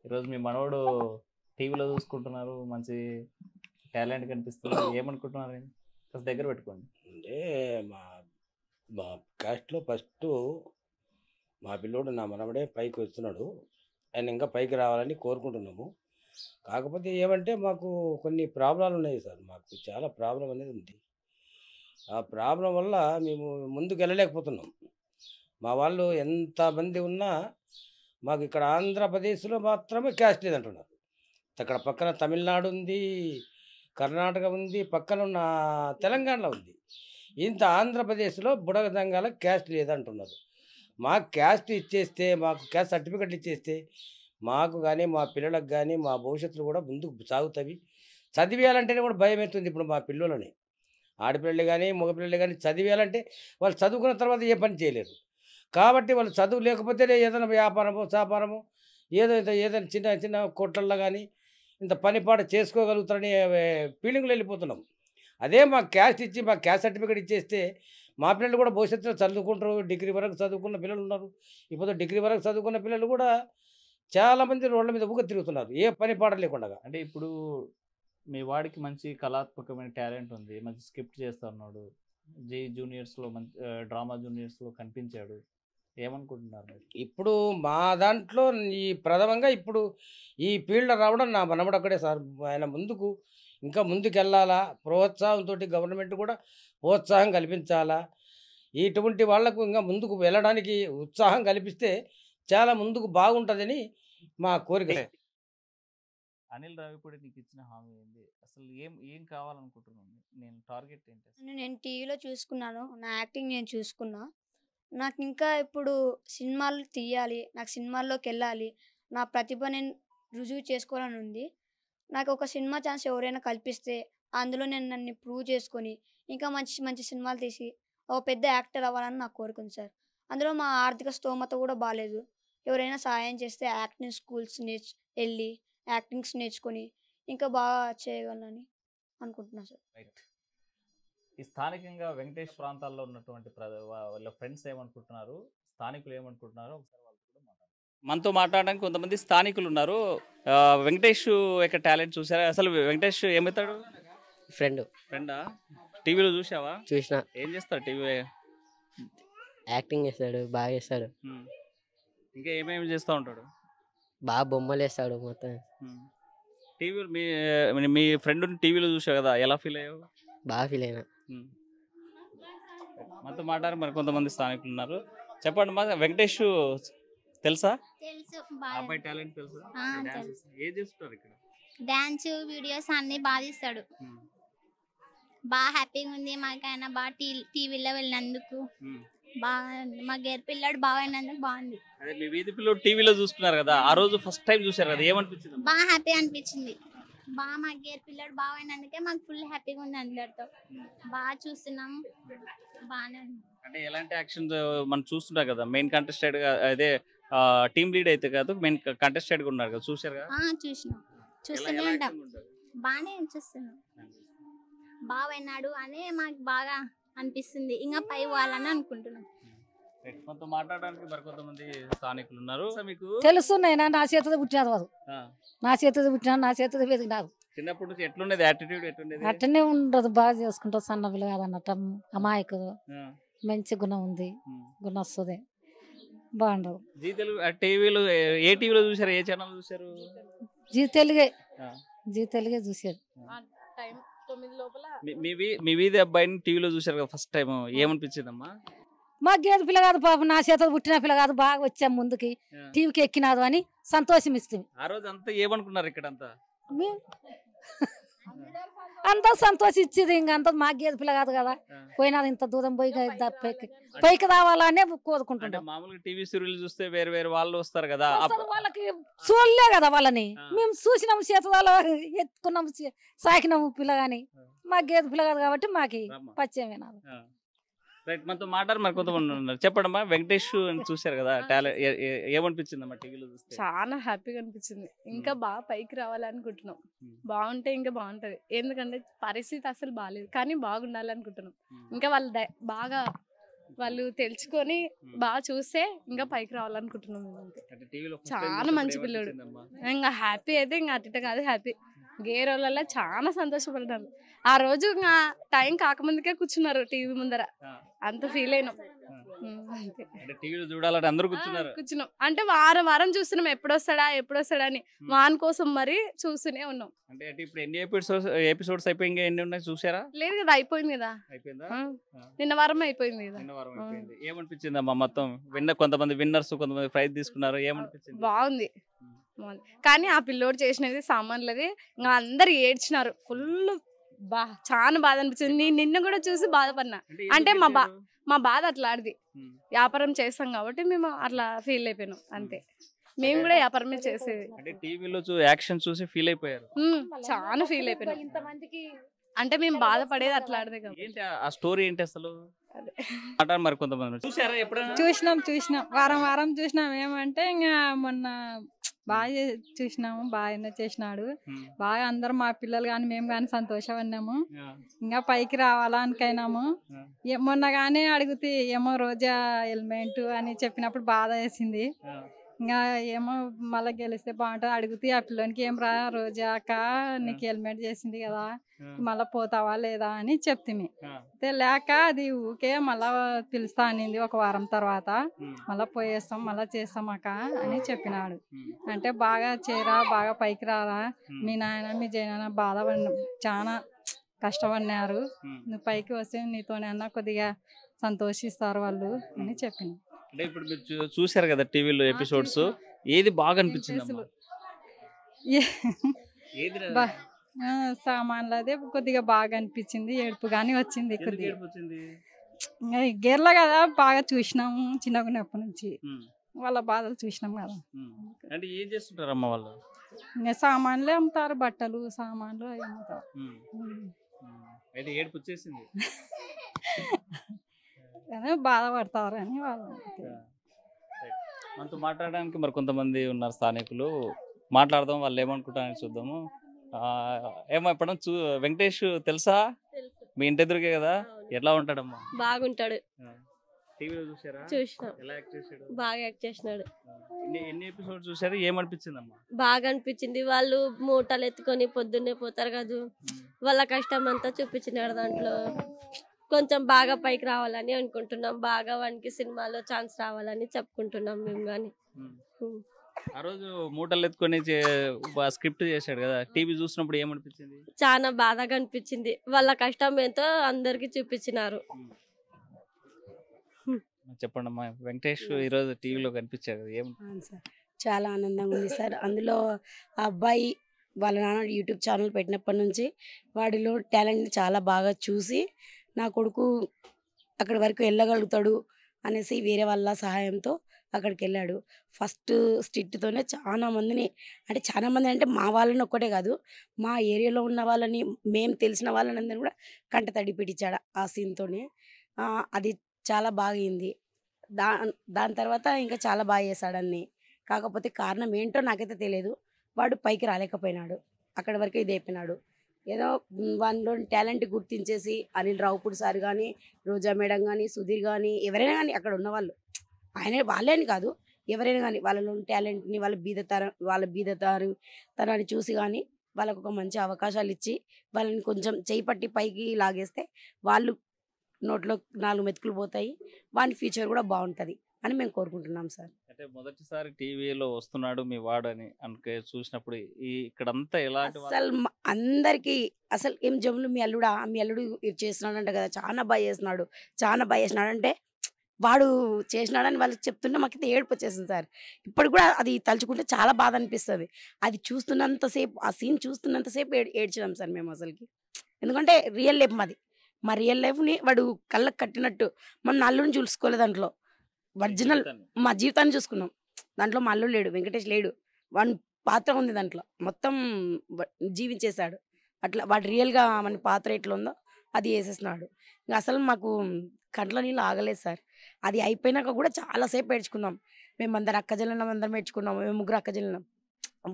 ఈరోజు మీ మనవడు టీవీలో చూసుకుంటున్నారు, మంచి టాలెంట్ కనిపిస్తుంది, ఏమనుకుంటున్నారు? దగ్గర పెట్టుకోండి. అంటే మా కాస్ట్లో ఫస్ట్ మా పిల్లోడు నా మనవడే పైకి వస్తున్నాడు. ఆయన ఇంకా పైకి రావాలని కోరుకుంటున్నాము. కాకపోతే ఏమంటే మాకు కొన్ని ప్రాబ్లాలు ఉన్నాయి సార్. మాకు చాలా ప్రాబ్లం అనేది ఉంది. ఆ ప్రాబ్లం వల్ల మేము ముందుకు వెళ్ళలేకపోతున్నాం. మా వాళ్ళు ఎంతమంది ఉన్నా మాకు ఇక్కడ ఆంధ్రప్రదేశ్లో మాత్రమే క్యాస్ట్ లేదంటున్నారు. అక్కడ పక్కన తమిళనాడు ఉంది, కర్ణాటక ఉంది, పక్కన ఉన్న తెలంగాణలో ఉంది. ఇంత ఆంధ్రప్రదేశ్లో బుడగజంగాల క్యాస్ట్ లేదంటున్నారు. మాకు క్యాస్ట్ ఇచ్చేస్తే, మాకు క్యాస్ట్ సర్టిఫికెట్లు ఇచ్చేస్తే మాకు కానీ మా పిల్లలకు కానీ మా భవిష్యత్తులో కూడా ముందుకు సాగుతాయి. చదివేయాలంటేనే కూడా భయం అవుతుంది ఇప్పుడు మా పిల్లలని. ఆడపిల్లలు కానీ మగపిల్లలు కానీ చదివేయాలంటే వాళ్ళు చదువుకున్న తర్వాత ఏ పని చేయలేరు. కాబట్టి వాళ్ళు చదువు లేకపోతేనే ఏదైనా వ్యాపారము వ్యాపారము ఏదైనా చిన్న చిన్న కొట్లల్లో కానీ ఇంత పనిపాట చేసుకోగలుగుతారని ఫీలింగ్లో వెళ్ళిపోతున్నాం. అదే మా క్యాస్ట్ ఇచ్చి మా క్యాస్ట్ సర్టిఫికేట్ ఇచ్చేస్తే మా పిల్లలు కూడా భవిష్యత్తులో చదువుకుంటారు. డిగ్రీ వరకు చదువుకున్న పిల్లలు ఉన్నారు. ఇప్పుడు డిగ్రీ వరకు చదువుకున్న పిల్లలు కూడా చాలామంది రోడ్ల మీద ఊగ తిరుగుతున్నారు ఏ పని పాట లేకుండా. అంటే ఇప్పుడు మీ వాడికి మంచి కళాత్మకమైన టాలెంట్ ఉంది, మంచి స్క్రిప్ట్ చేస్తా ఉన్నాడు, జూనియర్స్లో మంచి డ్రామా జూనియర్స్లో కనిపించాడు, ఏమనుకుంటున్నారు మీరు? ఇప్పుడు మా దాంట్లో ఈ ప్రథమంగా ఇప్పుడు ఈ ఫీల్డ్ రావడం నా మనవడు అక్కడే సార్. ఆయన ఇంకా ముందుకు వెళ్ళాలా, ప్రోత్సాహంతో గవర్నమెంట్ కూడా ప్రోత్సాహం కల్పించాలా. ఇటువంటి వాళ్లకు ఇంకా ముందుకు వెళ్ళడానికి ఉత్సాహం కల్పిస్తే చాలా ముందుకు బాగుంటుందని మా కోరిక. అనిల్ రావిపూడి నీకు ఇచ్చిన హామీ ఏంది? అసలు ఏం కావాలనుకుంటున్నాను? నేను టార్గెట్ ఏంటి? నేను టీవీలో చూసుకున్నాను, నా యాక్టింగ్ నేను చూసుకున్నా. నాకు ఇంకా ఇప్పుడు సినిమాలు తీయాలి, నాకు సినిమాల్లోకి వెళ్ళాలి, నా ప్రతిభ నేను రుజువు చేసుకోవాలని ఉంది. నాకు ఒక సినిమా ఛాన్స్ ఎవరైనా కల్పిస్తే అందులో నేను నన్ను ప్రూవ్ చేసుకొని ఇంకా మంచి మంచి సినిమాలు తీసి ఒక పెద్ద యాక్టర్ అవ్వాలని నాకు కోరుకుంది సార్. అందులో మా ఆర్థిక స్తోమత కూడా బాగాలేదు. ఎవరైనా సహాయం చేస్తే యాక్టింగ్ స్కూల్స్ వెళ్ళి యాక్టింగ్స్ నేర్చుకొని ఇంకా బాగా చేయగలనని అనుకుంటున్నాను సార్. రైట్. ఈ స్థానికంగా వెంకటేష్ ప్రాంతాల్లో ఉన్నటువంటి వాళ్ళ ఫ్రెండ్స్ ఏమనుకుంటున్నారు, స్థానికులు ఏమనుకుంటున్నారు ఒకసారి వాళ్ళతో కూడా మనతో మాట్లాడడానికి కొంతమంది స్థానికులు ఉన్నారు. వెంకటేష్ యొక్క టాలెంట్ చూసారా? అసలు వెంకటేష్ ఏమవుతాడు? ఫ్రెండా? టీవీలో చూసావా? చూసిన. ఏం చేస్తాడు టీవీ? యాక్టింగ్ చేస్తాడు, బాగా చేస్తాడు. ఇంకా ఏమేమి చేస్తూ ఉంటాడు? బాగా బొమ్మలు వేస్తాడు మొత్తం. టీవీ మీ ఫ్రెండ్ టీవీలో చూసావు కదా, ఎలా ఫీల్ అయ్యావు? బాగా ఫీల్ అయినా. మనతో మాట్లాడారు మరి కొంతమంది స్థానికులు ఉన్నారు. చెప్పండి మా, వెంకటేష్ తెలుసా? తెలుసు. అబ్బాయి టాలెంట్ తెలుసా? ఏం చేస్తుంటారు ఇక్కడ? డాన్స్ వీడియోస్ అన్ని బాగా తీస్తాడు. బాగా హ్యాపీగా ఉంది మాకైనా. బాగా టీవీలో వెళ్ళినందుకు బాగా, మా గేర్ పిల్లాడు బాగా అయినందుకు బాగుంది. అదే మీ వీధి పిల్లలు టీవీలో చూసుకున్నారు కదా, ఆ రోజు ఫస్ట్ టైం చూసారు కదా, ఏమనిపించింది? బాగా హ్యాపీ అనిపించింది. బాగా మా గేర్ పిల్లాడు బాగా అయినందుకే మాకు ఫుల్ హ్యాపీగా ఉంది. అందరితో బాగా చూస్తున్నాం, బాగానే ఉంది. అంటే ఎలాంటి యాక్షన్ మనం చూస్తున్నాం కదా, మెయిన్ కంటెస్టెంట్ గా అదే టీమ్ లీడ్ అయితే కాదు, మెయిన్ కంటెస్టెంట్ గా ఉన్నారు కదా, చూసారు కదా? చూసినాం, చూస్తూనే ఉంటాం. బాగానే చూస్తున్నాం. బాగా అయినాడు అనే మాకు బాగా అనిపిస్తుంది. ఇంకా పై పోవాలని అనుకుంటున్నాం. కొంత మాట్లాడడానికి మరి కొంతమంది స్థానికులు ఉన్నారు. మీకు తెలుసు, నేను నా చేతితో పుట్టినది వారు, నా చేతితో పుట్టినా, నా చేతితో పెరిగినారు. చిన్నప్పటి నుంచి ఎట్లుండేది యాటిట్యూడ్? ఎట్లుండేది? అట్టనే ఉండదు, బాగా చేసుకుంటారు. సన్న పిల్ల కాదన్నట్టు అమాయకు, మంచి గుణం ఉంది, గుణం వస్తుంది, బాగుండదు. జీ తెలుగు టీవీలో ఏ టీవీలో చూసారు? ఏ ఛానల్ చూసారు? జీ తెలుగే, జీ తెలుగే చూసారు. మీ వీధి అబ్బాయిని టీవీలో చూసారు కదా ఫస్ట్ టైం, ఏమనిపించిందమ్మా? మా గేదె పిల్ల కాదు పాప, నా చేత పుట్టిన పిల్ల కాదు, బాగా వచ్చాం ముందుకి, టీవీకి ఎక్కినాదు అని సంతోషం ఇస్తుంది. ఆ రోజు అంతా ఏమనుకున్నారు ఇక్కడ అంతా? అంతా సంతోషించేది. ఇంకంతా మా గేదె పిల్ల కాదు కదా, పోయినాది ఇంత దూరం పోయి పైకి రావాలనే కోరుకుంటున్నాం. మామూలుగా టీవీ సీరియల్ చూస్తే వేరే వేరే వాళ్ళు వస్తారు కదా, వాళ్ళకి చూడలే కదా వాళ్ళని, మేము చూసినాము, చేతుల ఎత్తుకున్నాము, సాకినాము పిల్లగాని. మా గేదె పిల్ల కాదు కాబట్టి మాకి పరిచయమేనా. రైట్, మనతో మాట్లాడారు మరి కొంతమంది ఉన్నారు. చెప్పండమ్మా, వెంకటేష్ చూసారు కదా, టాలెంట్ ఏమనిపించిందమ్మా టీవీలో చూస్తే? చాలా హ్యాపీగా అనిపించింది. ఇంకా బాగా పైకి రావాలనుకుంటున్నాం. బాగుంటే ఇంకా బాగుంటది. ఎందుకంటే పరిస్థితి అసలు బాగాలేదు, కానీ బాగుండాలనుకుంటున్నాం. ఇంకా వాళ్ళు బాగా వాళ్ళు తెలుసుకొని బాగా చూస్తే ఇంకా పైకి రావాలనుకుంటున్నాం. చాలా మంచి పిల్లడు. ఇంకా హ్యాపీ అయితే ఇంకా అట్ట కాదు, హ్యాపీ. గేరోళ్ళ చాలా సంతోషపడ్డాను. ఆ రోజు ఇంకా టైం కాకముందుకే కూర్చున్నారు టీవీ ముందర, అంత ఫీల్ అయినాం. కూర్చున్నాం అంటే వారం వారం చూస్తున్నాం, ఎప్పుడొస్తాడా అని. వాన్ కోసం మరి చూస్తూనే ఉన్నాం. అంటే ఇప్పుడు ఎన్ని ఎపిసోడ్స్ అయిపోయి ఎన్ని ఉన్నాయి చూసారా? లేదు కదా, అయిపోయింది కదా, నిన్న వారం అయిపోయింది కదా. ఏమనిపించింది అమ్మా మొత్తం? కొంతమంది విన్నర్స్, కొంతమంది ప్రైజ్ తీసుకున్నారు, ఏమనిపించింది? బాగుంది. కానీ ఆ పిల్లోడు చేసినది సామాన్లది, ఇంకా అందరు ఏడ్చినారు ఫుల్. చాలా బాధ అనిపించింది. నిన్న కూడా చూసి బాధపడినా. అంటే మా బాధ అట్లా ఆడిది. వ్యాపారం చేస్తాం కాబట్టి మేము అట్లా ఫీల్ అయిపోయినాం అంతే. మేము కూడా వ్యాపారమే చేసేది. అంటే టీవీలో యాక్షన్ చూసి ఫీల్ అయిపోయారు. చాలా ఫీల్ అయిపోయినాం. ఇంతమందికి అంటే మేము బాధపడేది అట్లాంటిదే కదా. ఏంటి ఆ స్టోరీ ఏంటి అసలు? మరి కొంతమంది చూసారా ఎప్పుడైనా? చూసినాం వారం చూసినాం. ఏమంటే ఇంకా మొన్న బాగా చూసినాము, బాగా చేసినాడు. బాగా అందరం మా పిల్లలు కానీ మేము కానీ సంతోషపడినాము. ఇంకా పైకి రావాలనికైనాము. మొన్న కానీ అడిగితే ఏమో రోజా ఎలిమెంట్ అని చెప్పినప్పుడు బాధ వేసింది. ఇంకా ఏమో మళ్ళీ గెలిస్తే బాగుంటుంది అడిగితే ఆ పిల్లనికి ఏం రా రోజా అక్క నీకు హెల్మెట్ చేసింది కదా మళ్ళీ పోతావా లేదా అని చెప్తిమి. అయితే లేక అది ఊకే మళ్ళా పిలుస్తా అనింది ఒక వారం తర్వాత. మళ్ళీ పోయేస్తాం మళ్ళీ చేస్తాం అక్క అని చెప్పినాడు. అంటే బాగా చేయరా, బాగా పైకి రారా, మీ నాయన మీ జయనాన్న చాలా కష్టపడినారు, నువ్వు పైకి వస్తే నీతోనే అన్న కొద్దిగా సంతోషిస్తారు వాళ్ళు అని చెప్పిన. అంటే ఇప్పుడు మీరు చూసారు కదా టీవీలో ఎపిసోడ్స్, ఏది బాగా అనిపించింది? సామాన్లు అదే కొద్దిగా బాగా అనిపించింది. ఏడుపు కానీ వచ్చింది కొద్దిగా. గేర్ల కదా బాగా చూసినాము చిన్నప్పటి నుంచి, వాళ్ళ బాధలు చూసినాం కదా. అంటే ఏం చేస్తుంటారు అమ్మ వాళ్ళు? ఇంకా సామాన్లే అమ్ముతారు, బట్టలు సామాన్లు అవి అమ్ముతారు. అయితే ఏడుపు వచ్చేసింది. బాధపడతారు అని వాళ్ళు. మనతో మాట్లాడడానికి మరి కొంతమంది ఉన్నారు స్థానికులు, మాట్లాడదాం, వాళ్ళు ఏమనుకుంటారని చూద్దాము. ఏమో ఎప్పుడన్నా వెంకటేష్ తెలుసా? మీ ఇంటి ఎదురుగే కదా, ఎట్లా ఉంటాడమ్మా? బాగుంటాడు. టీవీలో చూసారా? చూసినా. ఎలా యాక్ట్ చేశాడు? బాగా యాక్ట్ చేసినాడు. ఎన్ని ఎపిసోడ్స్ చూసారు? ఏమనిపించింది అమ్మా? బాగా అనిపించింది. వాళ్ళు మూటలు ఎత్తుకొని పొద్దున్నే పోతారు కదా, వాళ్ళ కష్టం అంతా చూపించినాడు దాంట్లో. కొంచెం బాగా పైకి రావాలని అనుకుంటున్నాం. బాగా వానికి సినిమాలో ఛాన్స్ రావాలని చెప్పుకుంటున్నాం మేము. కానీ ఆ రోజు మూటలు ఎత్తుకొని స్క్రిప్ట్ చేశాడు కదా, టీవీ చూసినప్పుడు ఏమనిపించింది? చాలా బాధగా అనిపించింది. వాళ్ళ కష్టం ఏంటో అందరికి చూపించినారు. చెప్పండి అమ్మా, వెంకటేష్ ఈరోజు టీవీలో కనిపించాడు కదా, ఏం? చాలా ఆనందంగా ఉంది సార్. అందులో ఆ అబ్బాయి వాళ్ళ నాన్న యూట్యూబ్ ఛానల్ పెట్టినప్పటి నుంచి వాడిలో టాలెంట్ని చాలా బాగా చూసి నా కొడుకు అక్కడి వరకు వెళ్ళగలుగుతాడు అనేసి వేరే వాళ్ళ సహాయంతో అక్కడికి వెళ్ళాడు. ఫస్ట్ స్టిట్తోనే చాలామందిని అంటే మా వాళ్ళని ఒక్కటే కాదు, మా ఏరియాలో ఉన్న వాళ్ళని, మేము తెలిసిన వాళ్ళని అందరినీ కూడా కంట తడి పెట్టించాడు ఆ సీన్తోనే. అది చాలా బాగైంది. దాని తర్వాత ఇంకా చాలా బాగా చేశాడు అన్ని. కాకపోతే కారణం ఏంటో నాకైతే తెలియదు, వాడు పైకి రాలేకపోయినాడు, అక్కడి వరకు ఇది అయిపోయినాడు. ఏదో వాళ్ళలో టాలెంట్ గుర్తించేసి అనిల్ రావుపూడి సార్ కానీ, రోజా మేడం కానీ, సుధీర్ కానీ, ఎవరైనా కానీ అక్కడ ఉన్నవాళ్ళు, వాళ్ళే అని కాదు, ఎవరైనా కానీ వాళ్ళలో టాలెంట్ని, వాళ్ళ బీదతనాన్ని చూసి కానీ వాళ్ళకు ఒక మంచి అవకాశాలు ఇచ్చి వాళ్ళని కొంచెం చేయి పట్టి పైకి లాగేస్తే వాళ్ళు నోట్లో 4 మెతుకులు పోతాయి, వాని ఫ్యూచర్ కూడా బాగుంటుంది అని మేము కోరుకుంటున్నాం సార్. అంటే మొదటిసారి టీవీలో వస్తున్నాడు మీ వాడు అని చూసినప్పుడు ఇక్కడంతా ఎలాంటి అసలు అందరికి అసలు ఏం జమ్ములు మీ అల్లుడు చేస్తున్నాడు అంట కదా, చాలా బాగా చేసినాడు అంటే వాడు చేసినాడని వాళ్ళకి చెప్తుంటే మాకైతే ఏడుపు వచ్చేసింది సార్. ఇప్పుడు కూడా అది తలుచుకుంటే చాలా బాధ అనిపిస్తుంది. అది చూస్తున్నంతసేపు, ఆ సీన్ చూస్తున్నంతసేపు ఏడ్చినాం సార్ మేము అసలుకి. ఎందుకంటే రియల్ లైఫ్ మా రియల్ లైఫ్ని వాడు కళ్ళకు కట్టినట్టు మన అల్లుడిని చూసుకోలేదు దాంట్లో. ఒరిజినల్ మా జీవితాన్ని చూసుకున్నాం. దాంట్లో మా అల్లుడు లేడు, వెంకటేష్ లేడు, వాడి పాత్ర ఉంది దాంట్లో, మొత్తం జీవించేశాడు. అట్లా వాడు రియల్గా మన పాత్ర ఎట్లా ఉందో అది వేసేసినాడు. ఇంకా అసలు మాకు కంట్లో నీళ్ళు ఆగలేదు సార్. అది అయిపోయినాక కూడా చాలాసేపు ఏడ్చుకున్నాం. మేము అందరం ఏడ్చుకున్నాము. మేము 3 అక్కజల్లున్నాం.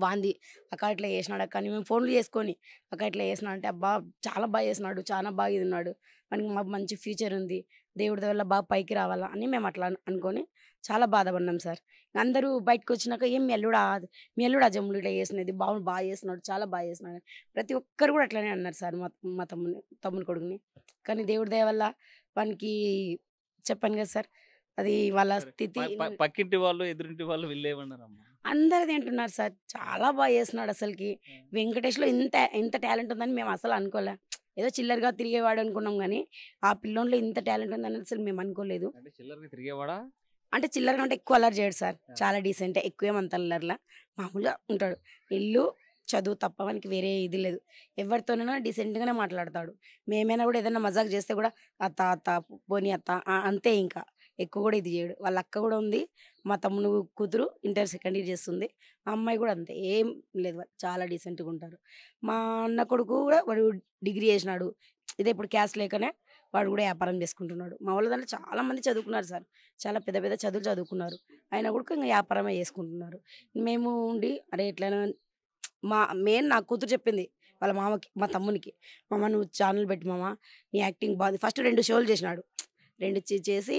వాంది అక్క ఇట్లా చేసినాడు అక్క అని మేము ఫోన్లు చేసుకొని, అక్క ఇట్లా చేసినాడు అంటే అబ్బా చాలా బాగా చేసినాడు, చాలా బాగా ఇది ఉన్నాడు, మనకి మాకు మంచి ఫ్యూచర్ ఉంది, దేవుడి వల్ల బాగా పైకి రావాలా అని మేము అట్లా అనుకొని చాలా బాధపడినాం సార్. అందరూ బయటకు వచ్చినాక ఏం మీ అల్లుడా జమ్ములు ఇట్లా చేసినది బాగా చేస్తున్నాడు, చాలా బాగా చేస్తున్నాడు, ప్రతి ఒక్కరు కూడా అట్లనే అన్నారు సార్ మా తమ్ముని కొడుకుని. కానీ దేవుడి దయ వల్ల వానికి చెప్పాను కదా సార్, అది వాళ్ళ స్థితి. పక్కింటి వాళ్ళు ఎదురింటి వాళ్ళు వీళ్ళేమన్నారమ్మా? అందరిది అంటున్నారు సార్, చాలా బాగా చేస్తున్నాడు. అసలుకి వెంకటేష్లో ఇంత టాలెంట్ ఉందని మేము అసలు అనుకోలే. ఏదో చిల్లరగా తిరిగేవాడు అనుకున్నాం, కానీ ఆ పిల్లోన్లో ఇంత టాలెంట్ ఉందని అసలు మేము అనుకోలేదు. అంటే చిల్లరగా అంటే ఎక్కువ అల్లరి చేయడు సార్, చాలా డీసెంట్, ఎక్కువేమంత అల్లర్లా మామూలుగా ఉంటాడు. ఇల్లు చదువు తప్ప మనకి వేరే ఇది లేదు. ఎవరితోనైనా డీసెంట్గానే మాట్లాడతాడు. మేమైనా కూడా ఏదైనా మజాక్ చేస్తే కూడా అత్త పోనీ అత్త అంతే, ఇంకా ఎక్కువ కూడా ఇది చేయడు. వాళ్ళ అక్క కూడా ఉంది, మా తమ్ముడు కూతురు ఇంటర్ సెకండ్ ఇయర్ చేస్తుంది. ఆ అమ్మాయి కూడా అంతే, ఏం లేదు, వాళ్ళు చాలా డీసెంట్గా ఉంటారు. మా అన్న కొడుకు కూడా వాడు డిగ్రీ చేసినాడు. ఇదే ఇప్పుడు క్యాస్ట్ లేకనే వాడు కూడా వ్యాపారం చేసుకుంటున్నాడు. మా వాళ్ళ దాంట్లో చాలా మంది చదువుకున్నారు సార్, చాలా పెద్ద పెద్ద చదువులు చదువుకున్నారు. ఆయన కూడా ఇంకా వ్యాపారమే చేసుకుంటున్నారు. మేము ఉండి అరే ఎట్లయినా మెయిన్ నా కూతురు చెప్పింది వాళ్ళ మామకి, మా తమ్మునికి, మామ నువ్వు ఛానల్ పెట్టి మామ, నీ యాక్టింగ్ బాగుంది. ఫస్ట్ 2 షోలు చేసినాడు, 2 చేసి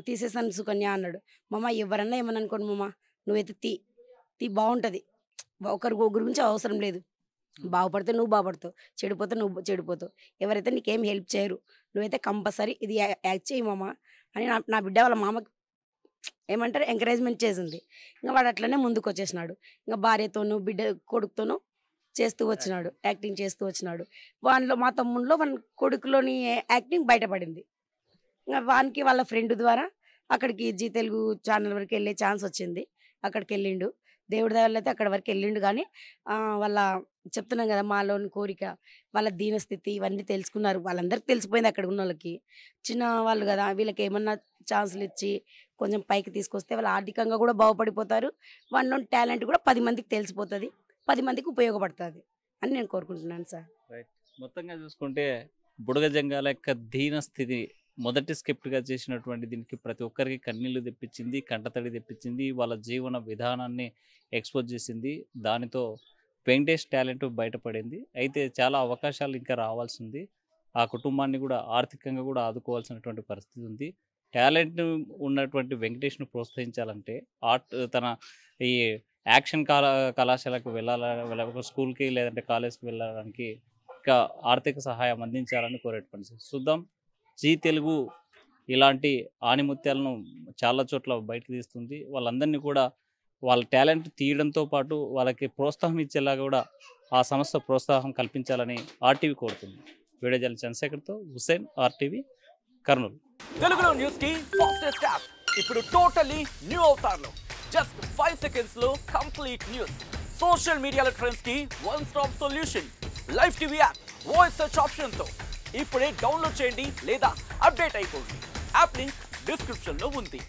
తీసేసాను సుకన్య అన్నాడు. మామ ఎవరన్నా ఏమని అనుకోండి మామ, నువ్వైతే తీ బాగుంటుంది, ఒకరి గురించి అవసరం లేదు. బాగుపడితే నువ్వు బాగుపడతావు, చెడిపోతే నువ్వు చెడిపోతావు. ఎవరైతే నీకేం హెల్ప్ చేయరు, నువ్వైతే కంపల్సరీ ఇది యాక్ట్ చేయి మామ అని నా బిడ్డ వాళ్ళ మామకి ఏమంటారు ఎంకరేజ్మెంట్ చేసింది. ఇంకా వాడు అట్లనే ముందుకు వచ్చేసినాడు. ఇంకా భార్యతోనూ బిడ్డ కొడుకుతోనూ చేస్తూ వచ్చినాడు, యాక్టింగ్ చేస్తూ వచ్చినాడు. వానిలో మా తమ్ముడిలో వాని కొడుకులోని యాక్టింగ్ బయటపడింది. ఇంకా వానికి వాళ్ళ ఫ్రెండ్ ద్వారా అక్కడికి జీ తెలుగు ఛానల్ వరకు వెళ్ళే ఛాన్స్ వచ్చింది. అక్కడికి వెళ్ళిండు, దేవుడి దయవల్ల అయితే అక్కడి వరకు వెళ్ళిండు. కానీ వాళ్ళ చెప్తున్నాం కదా మాలోని కోరిక, వాళ్ళ దీనస్థితి ఇవన్నీ తెలుసుకున్నారు. వాళ్ళందరికీ తెలిసిపోయింది అక్కడ ఉన్న వాళ్ళకి. చిన్న వాళ్ళు కదా, వీళ్ళకి ఏమన్నా ఛాన్సులు ఇచ్చి కొంచెం పైకి తీసుకొస్తే వాళ్ళు ఆర్థికంగా కూడా బాగుపడిపోతారు. వాళ్ళ టాలెంట్ కూడా 10 మందికి తెలిసిపోతుంది, 10 మందికి ఉపయోగపడుతుంది అని నేను కోరుకుంటున్నాను సార్. రైట్. మొత్తంగా చూసుకుంటే బుడగ జంగాల యొక్క దీనస్థితి మొదటి స్క్రిప్ట్గా చేసినటువంటి దీనికి ప్రతి ఒక్కరికి కన్నీళ్లు తెప్పించింది, కంటతడి తెప్పించింది, వాళ్ళ జీవన విధానాన్ని ఎక్స్పోజ్ చేసింది. దానితో వెంకటేష్ టాలెంట్ బయటపడింది. అయితే చాలా అవకాశాలు ఇంకా రావాల్సింది. ఆ కుటుంబాన్ని కూడా ఆర్థికంగా కూడా ఆదుకోవాల్సినటువంటి పరిస్థితి ఉంది. టాలెంట్ ఉన్నటువంటి వెంకటేష్ను ప్రోత్సహించాలంటే తన ఈ యాక్షన్ కళాశాలకు వెళ్ళాలని, స్కూల్కి లేదంటే కాలేజ్కి వెళ్ళడానికి ఇంకా ఆర్థిక సహాయం అందించాలని కోరేటువంటి చూద్దాం. జీ తెలుగు ఇలాంటి ఆణిముత్యాలను చాలా చోట్ల బయటకు తీస్తుంది. వాళ్ళందరినీ కూడా వాళ్ళ టాలెంట్ తీయడంతో పాటు వాళ్ళకి ప్రోత్సాహం ఇచ్చేలాగా కూడా ఆ సంస్థ ప్రోత్సాహం కల్పించాలని ఆర్టీవీ కోరుతుంది. వీడియో జర్నలిస్ట్ చంద్రశేఖర్తో హుసేన్, ఆర్టీవీ, కర్నూలు. తెలుగులో న్యూస్ కి ఫాస్టెస్ట్ యాప్ ఇప్పుడు టోటల్లీ న్యూ అవతార్లో. జస్ట్ 5 seconds లో కంప్లీట్ న్యూస్, సోషల్ మీడియాలో ట్రెండ్స్ కి one stop solution, live TV app, voice search option తో ఇప్పుడే డౌన్లోడ్ చేయండి లేదా అప్డేట్ అయిపోండి. యాప్ లింక్ డిస్క్రిప్షన్ లో ఉంది.